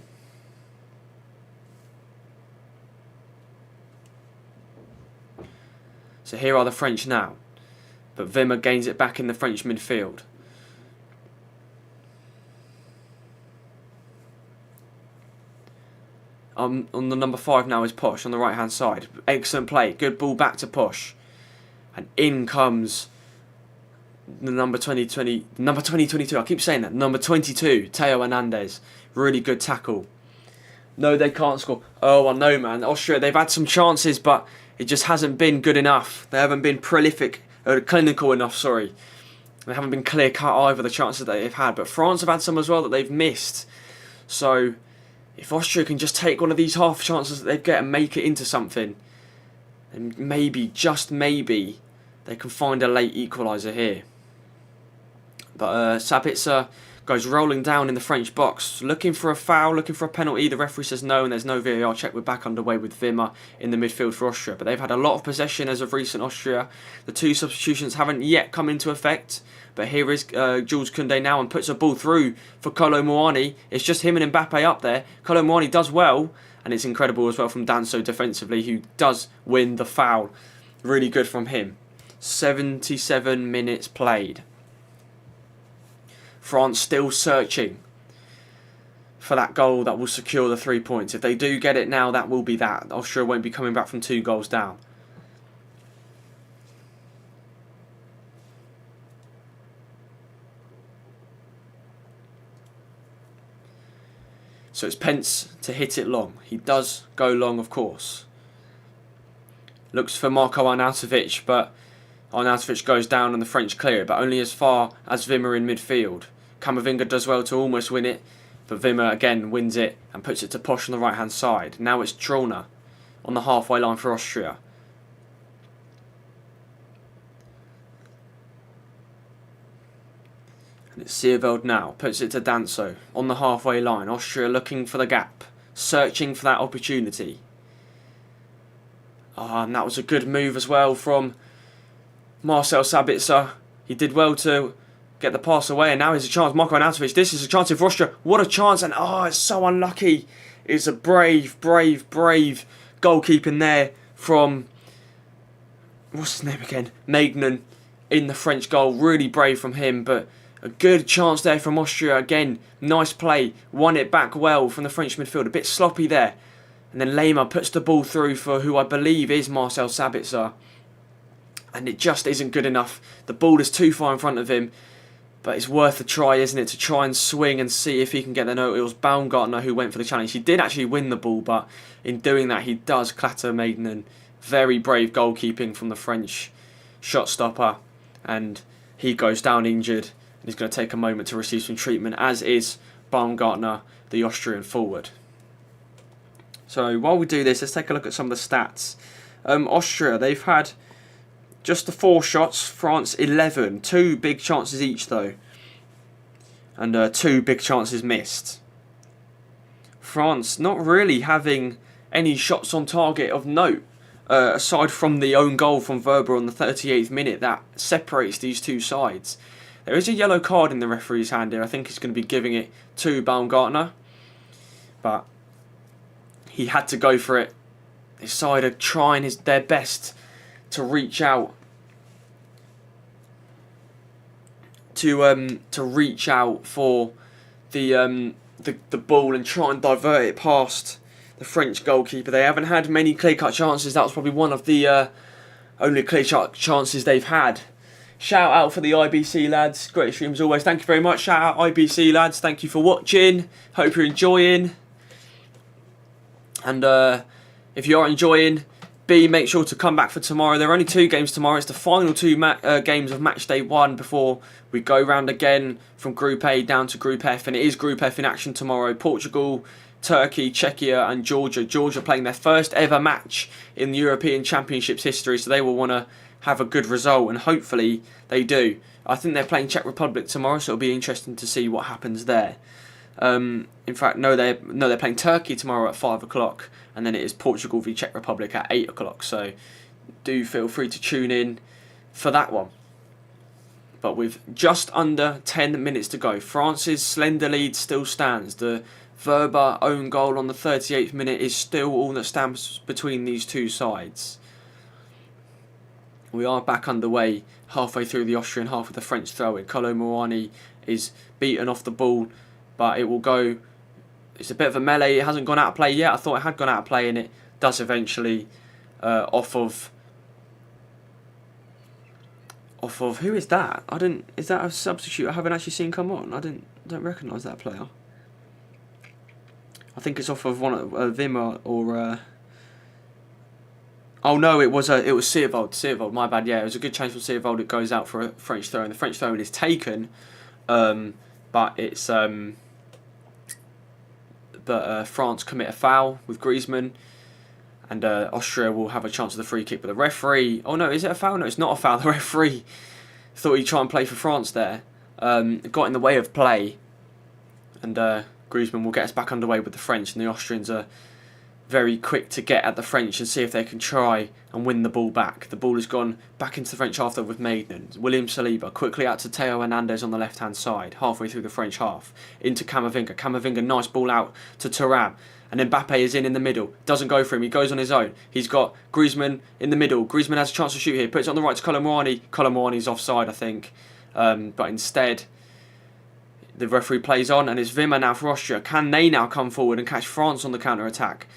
So here are the French now, but Wimmer gains it back in the French midfield. On the number 5 now is Posh on the right hand side. Excellent play, good ball back to Posh, and in comes the number 2022. I keep saying that, number 22, Theo Hernandez. Really good tackle. No, they can't score. Oh, I know, man. Austria, they've had some chances, but it just hasn't been good enough. They haven't been clinical enough, sorry. They haven't been clear-cut either, the chances that they've had. But France have had some as well that they've missed. So, if Austria can just take one of these half chances that they get and make it into something, then maybe, just maybe, they can find a late equaliser here. But Sabitzer goes rolling down in the French box, looking for a foul, looking for a penalty. The referee says no, and there's no VAR check. We're back underway with Wimmer in the midfield for Austria. But they've had a lot of possession as of recent, Austria. The 2 substitutions haven't yet come into effect. But here is Jules Koundé now and puts a ball through for Kolo Muani. It's just him and Mbappe up there. Kolo Muani does well, and it's incredible as well from Danso defensively, who does win the foul. Really good from him. 77 minutes played. France still searching for that goal that will secure the 3 points. If they do get it now, that will be that. Austria won't be coming back from 2 goals down. So it's Pence to hit it long. He does go long, of course. Looks for Marko Arnautovic, but Arnautovic goes down and the French clear it, but only as far as Wimmer in midfield. Camavinga does well to almost win it, but Wimmer again wins it and puts it to Posh on the right hand side. Now it's Trauner on the halfway line for Austria. And it's Sierveld now, puts it to Danso on the halfway line. Austria looking for the gap, searching for that opportunity. And that was a good move as well from Marcel Sabitzer. He did well to get the pass away, and now here's a chance. Marko Arnautovic, this is a chance for Austria. What a chance, and it's so unlucky. It's a brave goalkeeping there from, what's his name again? Maignan in the French goal. Really brave from him, but a good chance there from Austria. Again, nice play. Won it back well from the French midfield. A bit sloppy there. And then Lema puts the ball through for who I believe is Marcel Sabitzer. And it just isn't good enough. The ball is too far in front of him. But it's worth a try, isn't it, to try and swing and see if he can get the note. It was Baumgartner who went for the challenge. He did actually win the ball, but in doing that, he does clatter Maignan. Very brave goalkeeping from the French shot stopper. And he goes down injured. And he's going to take a moment to receive some treatment, as is Baumgartner, the Austrian forward. So while we do this, let's take a look at some of the stats. Austria, they've had just the 4 shots, France 11. 2 big chances each though. And 2 big chances missed. France not really having any shots on target of note. Aside from the own goal from Verber on the 38th minute that separates these 2 sides. There is a yellow card in the referee's hand here. I think he's going to be giving it to Baumgartner. But he had to go for it This side are trying their best to reach out to reach out for the ball and try and divert it past the French goalkeeper. They haven't had many clear-cut chances. That was probably one of the only clear-cut chances they've had. Shout out for the IBC lads. Great stream as always. Thank you very much. Shout out IBC lads. Thank you for watching. Hope you're enjoying. And if you are enjoying, make sure to come back for tomorrow. There are only 2 games tomorrow. It's the final 2 games of match day 1 before we go round again from Group A down to Group F. And it is Group F in action tomorrow. Portugal, Turkey, Czechia and Georgia. Georgia playing their first ever match in the European Championships history. So they will want to have a good result, and hopefully they do. I think they're playing Czech Republic tomorrow, so it'll be interesting to see what happens there. In fact, they're playing Turkey tomorrow at 5 o'clock, and then it is Portugal v Czech Republic at 8 o'clock. So do feel free to tune in for that one. But with just under 10 minutes to go, France's slender lead still stands. The Verba own goal on the 38th minute is still all that stands between these two sides. We are back underway halfway through the Austrian half with the French throw-in. Kolo Muani is beaten off the ball, but it will go. It's a bit of a melee. It hasn't gone out of play yet. I thought it had gone out of play, and it does eventually off of who is that? Is that a substitute I haven't actually seen come on? I don't recognise that player. I think it's off of one of Wimmer or. Oh no, it was Seervold. Seervold, my bad. Yeah, it was a good change from Seervold. It goes out for a French throw, and the French throw is taken, but it's France commit a foul with Griezmann, and Austria will have a chance of the free kick. But the referee, oh no, is it a foul? No, it's not a foul. The referee thought he'd try and play for France there. Got in the way of play, and Griezmann will get us back underway with the French, and the Austrians are very quick to get at the French and see if they can try and win the ball back. The ball has gone back into the French half though with Maidens. William Saliba quickly out to Theo Hernandez on the left hand side, halfway through the French half. Into Camavinga. Camavinga, nice ball out to Thuram. And Mbappe is in the middle. Doesn't go for him. He goes on his own. He's got Griezmann in the middle. Griezmann has a chance to shoot here. Puts it on the right to Kolo Muani. Kolo Muani's offside, I think. But instead, the referee plays on, and it's Wimmer now for Austria. Can they now come forward and catch France on the counter-attack?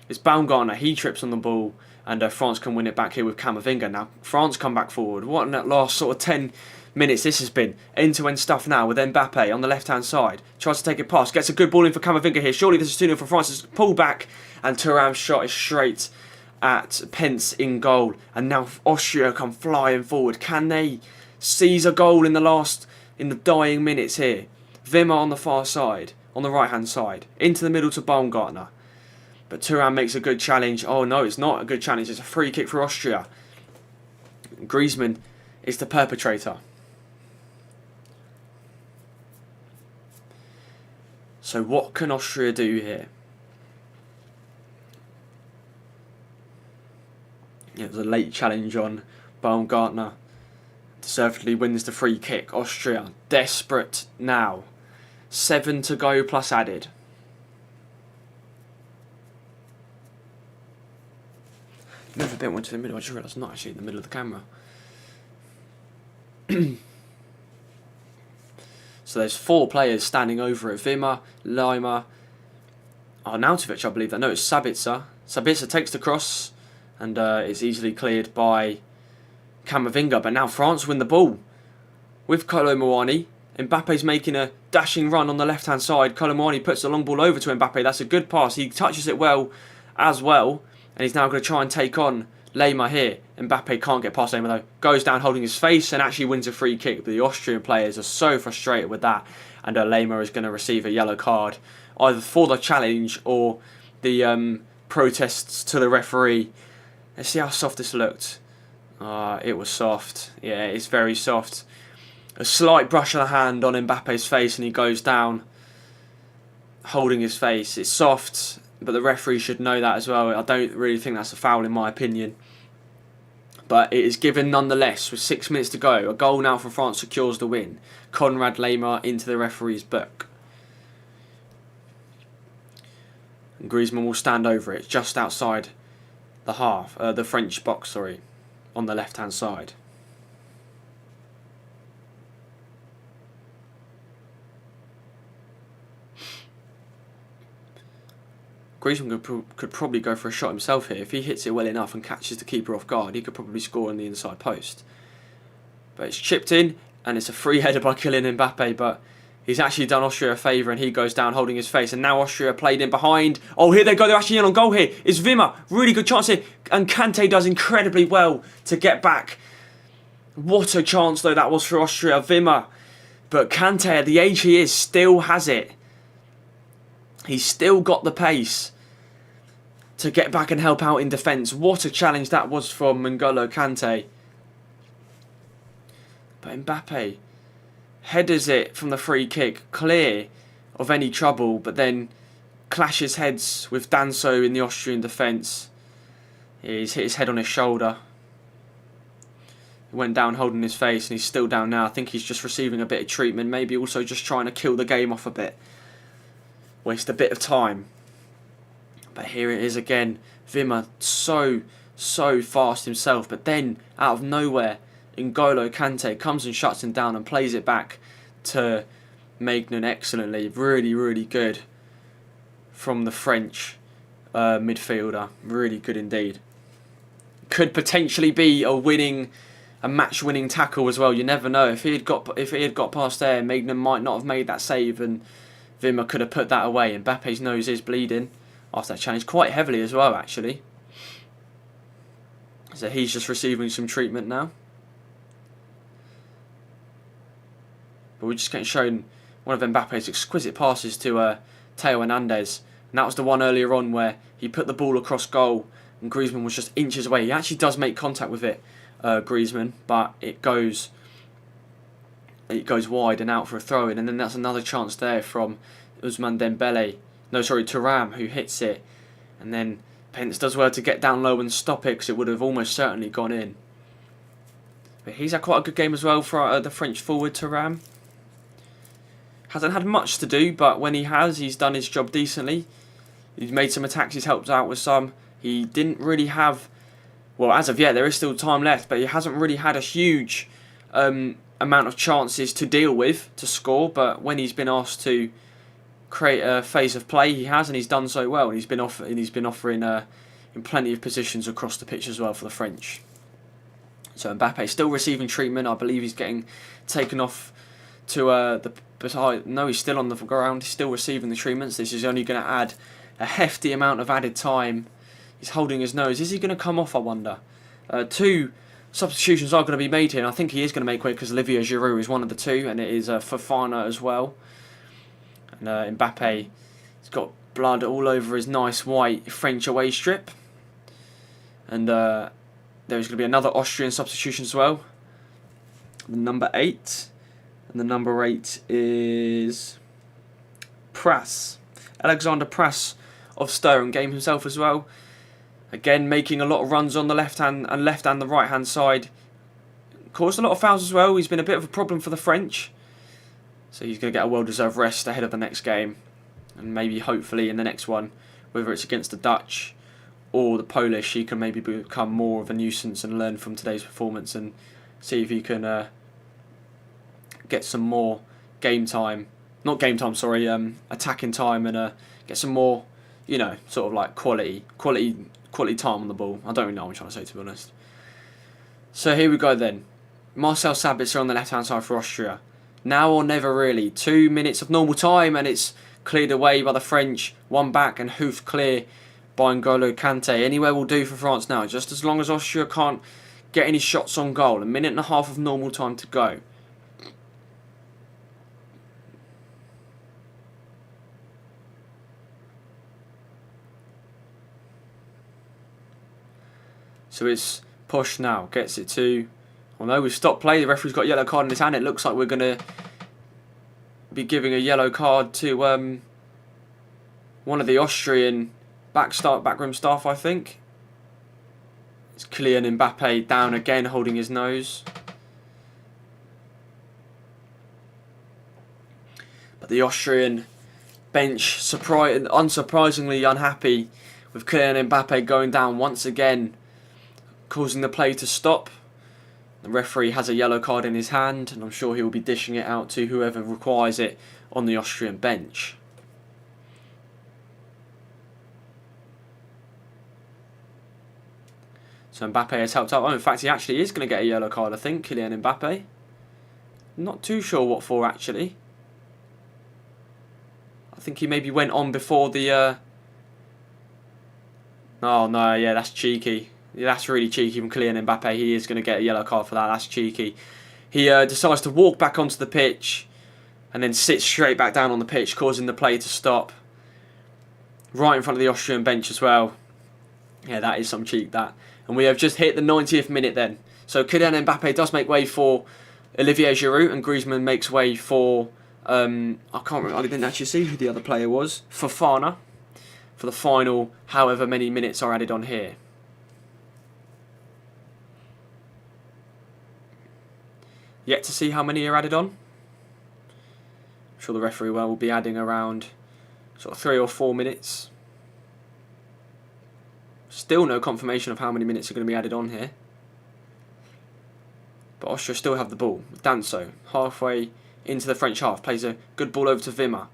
It's Baumgartner, he trips on the ball, and France can win it back here with Camavinga. Now, France come back forward. What in that last sort of 10 minutes this has been. End-to-end stuff now with Mbappe on the left-hand side. Tries to take it past, gets a good ball in for Camavinga here. Surely this is 2-0 for France. It's pulled back, and Thuram's shot is straight at Pence in goal. And now Austria come flying forward. Can they seize a goal in the dying minutes here? Wimmer on the far side, on the right-hand side. Into the middle to Baumgartner. But Thuram makes a good challenge. Oh no, it's not a good challenge. It's a free kick for Austria. Griezmann is the perpetrator. So what can Austria do here? It was a late challenge on Baumgartner. Deservedly wins the free kick. Austria desperate now. 7 to go plus added. Move a bit more to the middle. I just realised I'm not actually in the middle of the camera. So there's 4 players standing over it. Wimmer, Lima, Arnautovic, I believe. No, it's Sabitzer. Sabitzer takes the cross, and it's easily cleared by Camavinga. But now France win the ball with Kolo Muani. Mbappe's making a dashing run on the left-hand side. Kolo Muani puts the long ball over to Mbappe. That's a good pass. He touches it well as well. And he's now going to try and take on Lema here. Mbappe can't get past Lema though. Goes down holding his face and actually wins a free kick. But the Austrian players are so frustrated with that. And Lema is going to receive a yellow card. Either for the challenge or the protests to the referee. Let's see how soft this looked. It was soft. Yeah, it's very soft. A slight brush of the hand on Mbappe's face and he goes down holding his face. It's soft. But the referee should know that as well. I don't really think that's a foul in my opinion. But it is given nonetheless with 6 minutes to go. A goal now for France secures the win. Konrad Lema into the referee's book. And Griezmann will stand over it just outside the French box, sorry, on the left-hand side. Griezmann could probably go for a shot himself here. If he hits it well enough and catches the keeper off guard, he could probably score on the inside post. But it's chipped in, and it's a free header by Kylian Mbappe, but he's actually done Austria a favour, and he goes down holding his face. And now Austria played in behind. Oh, here they go. They're actually in on goal here. It's Wimmer. Really good chance here. And Kante does incredibly well to get back. What a chance, though, that was for Austria. Wimmer. But Kante, at the age he is, still has it. He's still got the pace to get back and help out in defence. What a challenge that was from N'Golo Kante. But Mbappe headers it from the free kick, clear of any trouble, but then clashes heads with Danso in the Austrian defence. He's hit his head on his shoulder. He went down holding his face, and he's still down now. I think he's just receiving a bit of treatment, maybe also just trying to kill the game off a bit. Waste a bit of time. But here it is again. Wimmer so fast himself, but then out of nowhere, N'Golo Kante comes and shuts him down and plays it back to Maignan excellently. Really good from the French midfielder. Really good indeed. Could potentially be a match-winning tackle as well. You never know. If he had got past there, Maignan might not have made that save, and Wimmer could have put that away. Mbappe's nose is bleeding after that challenge, quite heavily as well, actually. So he's just receiving some treatment now. But we're just getting shown one of Mbappe's exquisite passes to Theo Hernandez. And that was the one earlier on where he put the ball across goal and Griezmann was just inches away. He actually does make contact with it, Griezmann, but it goes wide and out for a throw-in. And then that's another chance there from Ousmane Dembele. No, sorry, Thuram, who hits it. And then Pence does well to get down low and stop it, because it would have almost certainly gone in. But he's had quite a good game as well for the French forward, Thuram. Hasn't had much to do, but when he has, he's done his job decently. He's made some attacks, he's helped out with some. He didn't really have... Well, as of yet, there is still time left, but he hasn't really had a huge amount of chances to deal with, to score. But when he's been asked to create a phase of play, he has, and he's done so well. And he's been offering in plenty of positions across the pitch as well for the French. So Mbappe still receiving treatment. I believe he's getting taken off to the... No, he's still on the ground. He's still receiving the treatments. This is only going to add a hefty amount of added time. He's holding his nose. Is he going to come off, I wonder? 2 substitutions are going to be made here, and I think he is going to make way because Olivier Giroud is one of the 2, and it is Fofana as well. And Mbappe, he's got blood all over his nice white French away strip. And there's going to be another Austrian substitution as well. The number 8. And the number 8 is Pras. Alexander Pras of Sturm game himself as well. Again, making a lot of runs on the left hand and the right hand side. Caused a lot of fouls as well. He's been a bit of a problem for the French. So he's going to get a well-deserved rest ahead of the next game. And maybe, hopefully, in the next one, whether it's against the Dutch or the Polish, he can maybe become more of a nuisance and learn from today's performance and see if he can get some more game time. Not game time, sorry, attacking time, and get some more, sort of like quality time on the ball. I don't really know what I'm trying to say, to be honest. So here we go then. Marcel Sabitzer on the left-hand side for Austria. Now or never, really. 2 minutes of normal time, and it's cleared away by the French. One back and hoofed clear by N'Golo Kante. Anywhere will do for France now, just as long as Austria can't get any shots on goal. 1.5 minutes of normal time to go. So it's Push now, gets it to... Oh no, we've stopped play. The referee's got a yellow card in his hand. It looks like we're going to be giving a yellow card to one of the Austrian backroom staff, I think. It's Kylian Mbappe down again, holding his nose. But the Austrian bench, unsurprisingly unhappy with Kylian Mbappe going down once again, causing the play to stop. The referee has a yellow card in his hand, and I'm sure he will be dishing it out to whoever requires it on the Austrian bench. So Mbappe has helped out. Oh, in fact, he actually is going to get a yellow card, I think, Kylian Mbappe. Not too sure what for, actually. I think he maybe went on before the... Oh, no, yeah, that's cheeky. Yeah, that's really cheeky from Kylian Mbappe. He is going to get a yellow card for that. That's cheeky. He decides to walk back onto the pitch and then sits straight back down on the pitch, causing the play to stop. Right in front of the Austrian bench as well. Yeah, that is some cheek, that. And we have just hit the 90th minute then. So Kylian Mbappe does make way for Olivier Giroud, and Griezmann makes way for... I can't remember, I didn't actually see who the other player was. Fofana. For the final, however many minutes are added on here. Yet to see how many are added on. I'm sure the referee will be adding around sort of 3 or 4 minutes. Still no confirmation of how many minutes are going to be added on here. But Austria still have the ball. Danso, halfway into the French half, plays a good ball over to Wimmer.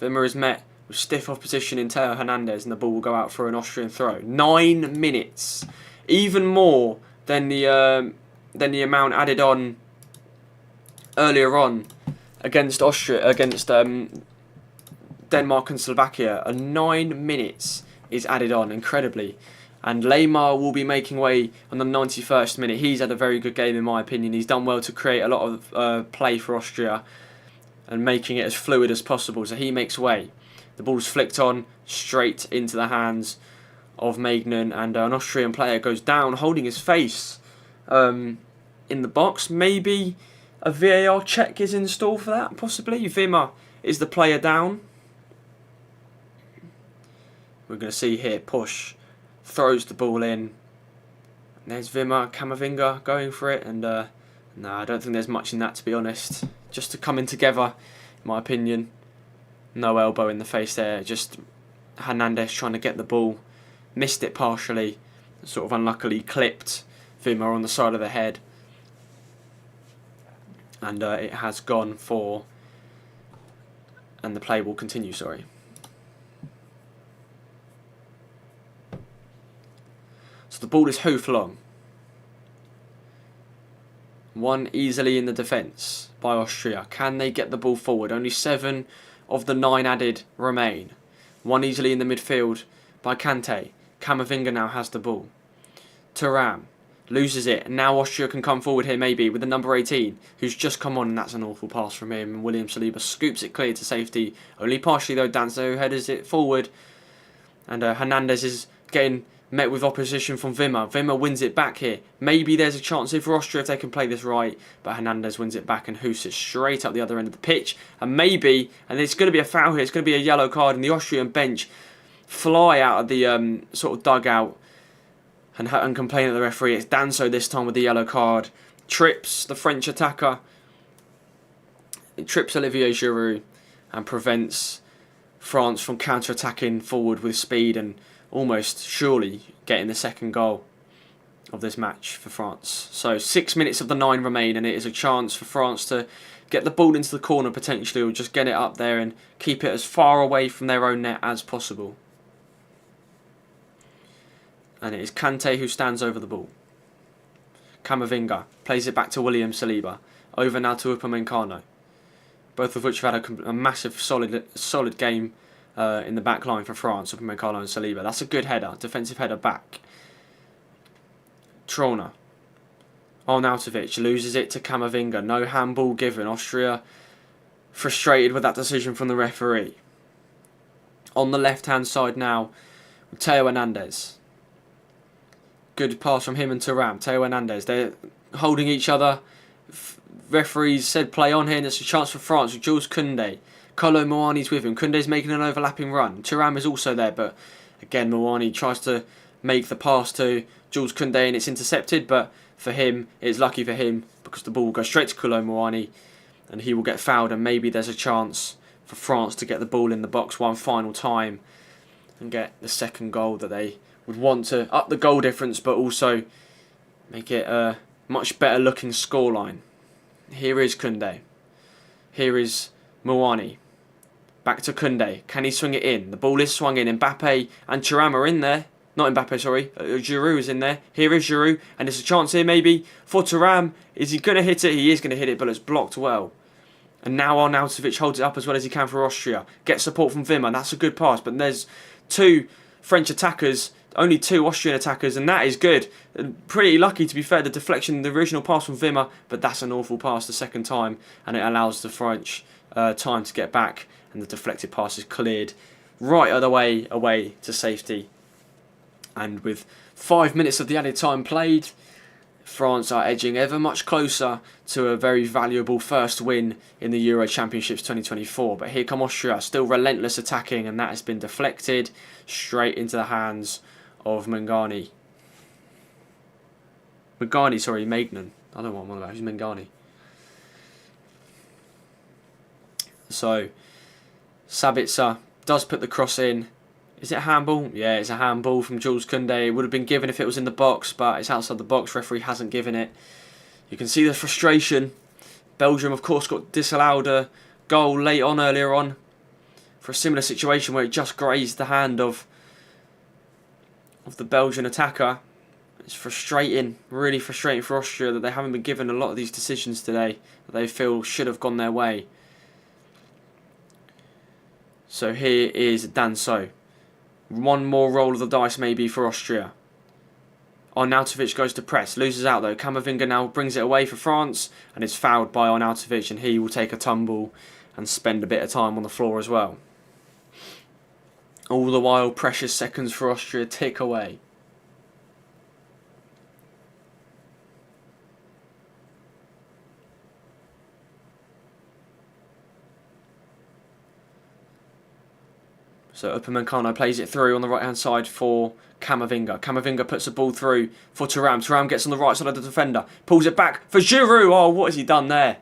Wimmer is met with stiff opposition in Theo Hernandez, and the ball will go out for an Austrian throw. 9 minutes. Even more than the amount added on earlier on against Austria, against Denmark and Slovakia. 9 minutes is added on, incredibly. And Lamar will be making way on the 91st minute. He's had a very good game in my opinion. He's done well to create a lot of play for Austria and making it as fluid as possible. So he makes way. The ball's flicked on straight into the hands of Magnan, and an Austrian player goes down holding his face in the box. Maybe a VAR check is in store for that, possibly. Wimmer is the player down. We're going to see here, push, throws the ball in. And there's Wimmer, Camavinga going for it, and no, I don't think there's much in that, to be honest. Just to come in together, in my opinion. No elbow in the face there, just Hernandez trying to get the ball. Missed it partially, sort of unluckily clipped Wimmer on the side of the head. And it has gone for... And the play will continue, sorry. So the ball is hoof long. One easily in the defence by Austria. Can they get the ball forward? Only 7 of the 9 added remain. One easily in the midfield by Kante. Camavinga now has the ball. Thuram loses it. And now Austria can come forward here maybe with the number 18, who's just come on, and that's an awful pass from him. And William Saliba scoops it clear to safety. Only partially though, Danso headers it forward. And Hernandez is getting met with opposition from Wimmer. Wimmer wins it back here. Maybe there's a chance here for Austria if they can play this right. But Hernandez wins it back and hoosts it straight up the other end of the pitch. And maybe, and it's going to be a foul here, it's going to be a yellow card, and the Austrian bench fly out of the sort of dugout and complain at the referee. It's Danso this time with the yellow card. Trips the French attacker. It trips Olivier Giroud and prevents France from counter-attacking forward with speed and almost surely getting the second goal of this match for France. So 6 minutes of the 9 remain, and it is a chance for France to get the ball into the corner potentially, or just get it up there and keep it as far away from their own net as possible. And it is Kante who stands over the ball. Camavinga plays it back to William Saliba. Over now to Upamecano. Both of which have had a massive solid game in the back line for France, Upamecano and Saliba. That's a good header, defensive header back. Trona. Arnautovic loses it to Camavinga. No handball given. Austria frustrated with that decision from the referee. On the left-hand side now, Theo Hernandez. Good pass from him and Thuram. Theo Hernandez. They're holding each other. Referees said play on here, and it's a chance for France with Jules Koundé. Kolo Muani's with him. Koundé's making an overlapping run. Thuram is also there, but again, Muani tries to make the pass to Jules Koundé, and it's intercepted, but for him, it's lucky for him because the ball will go straight to Kolo Muani and he will get fouled, and maybe there's a chance for France to get the ball in the box one final time. and get the second goal that they would want to up the goal difference, but also make it a much better looking scoreline. Here is Koundé. Here is Mouani. Back to Koundé. Can he swing it in? The ball is swung in. Mbappe and Thuram are in there. Not Mbappe, sorry. Giroud is in there. Here is Giroud. And there's a chance here maybe for Thuram. Is he going to hit it? He is going to hit it, but it's blocked well. And now Arnautovic holds it up as well as he can for Austria. Gets support from Wimmer. That's a good pass. But there's two French attackers, only two Austrian attackers, and that is good. Pretty lucky, to be fair, the deflection, the original pass from Wimmer, but that's an awful pass the second time, and it allows the French time to get back, and the deflected pass is cleared right other way away to safety. And with 5 minutes of the added time played, France are edging ever much closer to a very valuable first win in the Euro Championships 2024. But here come Austria, still relentless attacking, and that has been deflected straight into the hands of Magnan. I don't know what I'm on about. Who's Mangani? So, Sabitzer does put the cross in. Is it a handball? Yeah, it's a handball from Jules Koundé. It would have been given if it was in the box, but it's outside the box. Referee hasn't given it. You can see the frustration. Belgium, of course, got disallowed a goal late on earlier on for a similar situation where it just grazed the hand of the Belgian attacker. It's frustrating, really frustrating for Austria that they haven't been given a lot of these decisions today that they feel should have gone their way. So here is Danso. One more roll of the dice maybe for Austria. Arnautovic goes to press, loses out though. Camavinga now brings it away for France and is fouled by Arnautovic, and he will take a tumble and spend a bit of time on the floor as well. All the while, precious seconds for Austria tick away. So Upamecano plays it through on the right hand side for Camavinga. Camavinga puts the ball through for Thuram. Thuram gets on the right side of the defender. Pulls it back for Giroud. Oh, what has he done there?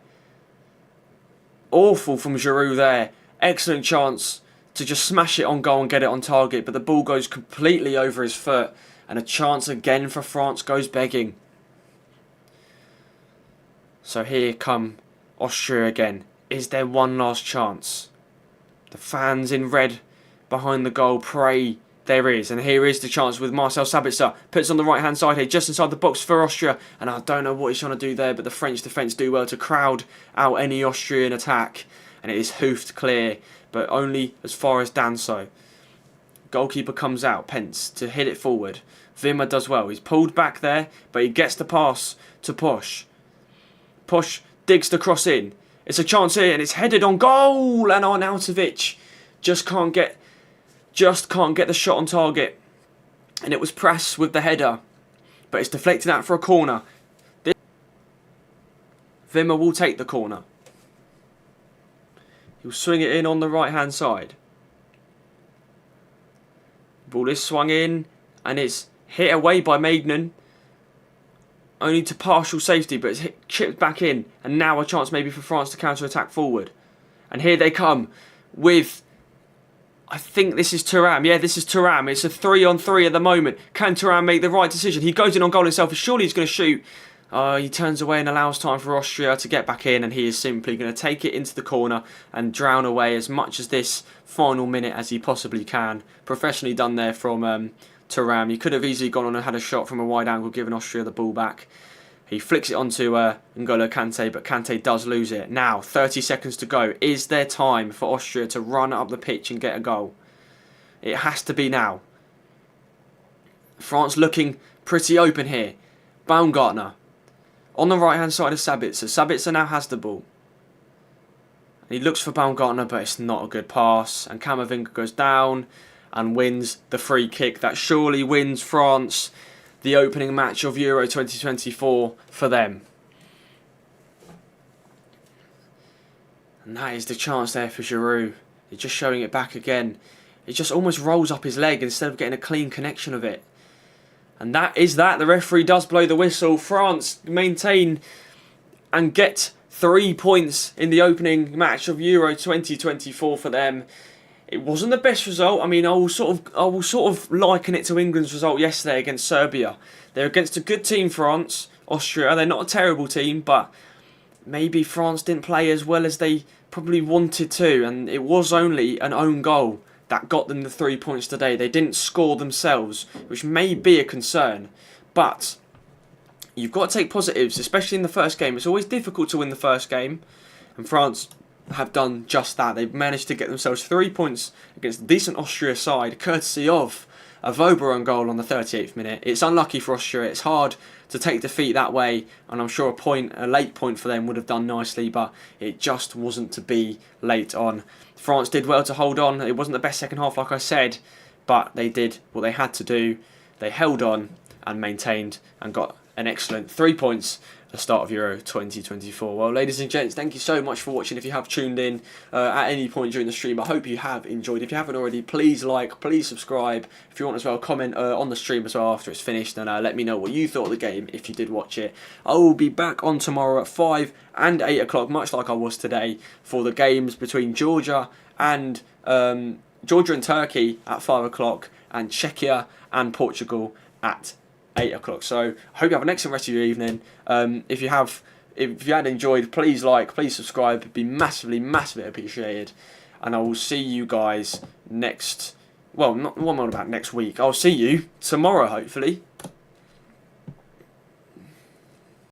Awful from Giroud there. Excellent chance to just smash it on goal and get it on target. But the ball goes completely over his foot. And a chance again for France goes begging. So here come Austria again. Is there one last chance? The fans in red behind the goal pray there is, and here is the chance with Marcel Sabitzer. Puts on the right hand side here, just inside the box for Austria, and I don't know what he's trying to do there, but the French defence do well to crowd out any Austrian attack, and it is hoofed clear, but only as far as Danso. Goalkeeper comes out, Pence, to hit it forward. Wimmer does well, he's pulled back there, but he gets the pass to Push. Push digs the cross in. It's a chance here, and it's headed on goal, and Arnautovic just can't get the shot on target. And it was Press with the header, but it's deflected out for a corner. Wimmer will take the corner. He'll swing it in on the right hand side. Ball is swung in and it's hit away by Magnan. Only to partial safety, but it's chipped back in. And now a chance maybe for France to counter-attack forward. And here they come with, I think this is Thuram. Yeah, this is Thuram. It's a 3-on-3 at the moment. Can Thuram make the right decision? He goes in on goal himself. Surely he's going to shoot. He turns away and allows time for Austria to get back in. And he is simply going to take it into the corner and drown away as much as this final minute as he possibly can. Professionally done there from Thuram. He could have easily gone on and had a shot from a wide angle, giving Austria the ball back. He flicks it onto N'Golo Kante, but Kante does lose it. Now, 30 seconds to go. Is there time for Austria to run up the pitch and get a goal? It has to be now. France looking pretty open here. Baumgartner on the right-hand side of Sabitzer. Sabitzer now has the ball. He looks for Baumgartner, but it's not a good pass. And Camavinga goes down and wins the free kick. That surely wins France the opening match of Euro 2024 for them. And that is the chance there for Giroud. He's just showing it back again. It just almost rolls up his leg instead of getting a clean connection of it. And that is that. The referee does blow the whistle. France maintain and get 3 points in the opening match of Euro 2024 for them. It wasn't the best result. I mean, I will sort of liken it to England's result yesterday against Serbia. They're against a good team, France, Austria. They're not a terrible team, but maybe France didn't play as well as they probably wanted to, and it was only an own goal that got them the 3 points today. They didn't score themselves, which may be a concern, but you've got to take positives, especially in the first game. It's always difficult to win the first game, and France have done just that. They've managed to get themselves 3 points against a decent Austria side, courtesy of a Vauban goal on the 38th minute. It's unlucky for Austria. It's hard to take defeat that way, and I'm sure a late point for them would have done nicely, but it just wasn't to be late on. France did well to hold on. It wasn't the best second half, like I said, but they did what they had to do. They held on and maintained and got an excellent 3 points at the start of Euro 2024. Well, ladies and gents, thank you so much for watching. If you have tuned in at any point during the stream, I hope you have enjoyed. If you haven't already, please like, please subscribe. If you want as well, comment on the stream as well after it's finished, and let me know what you thought of the game if you did watch it. I will be back on tomorrow at 5 and 8 o'clock, much like I was today, for the games between Georgia and Turkey at 5 o'clock, and Czechia and Portugal at 8 o'clock. So I hope you have an excellent rest of your evening. If you had enjoyed, please like, please subscribe. It'd be massively appreciated. And I will see you guys next. Well, not what I'm on about next week. I'll see you tomorrow, hopefully.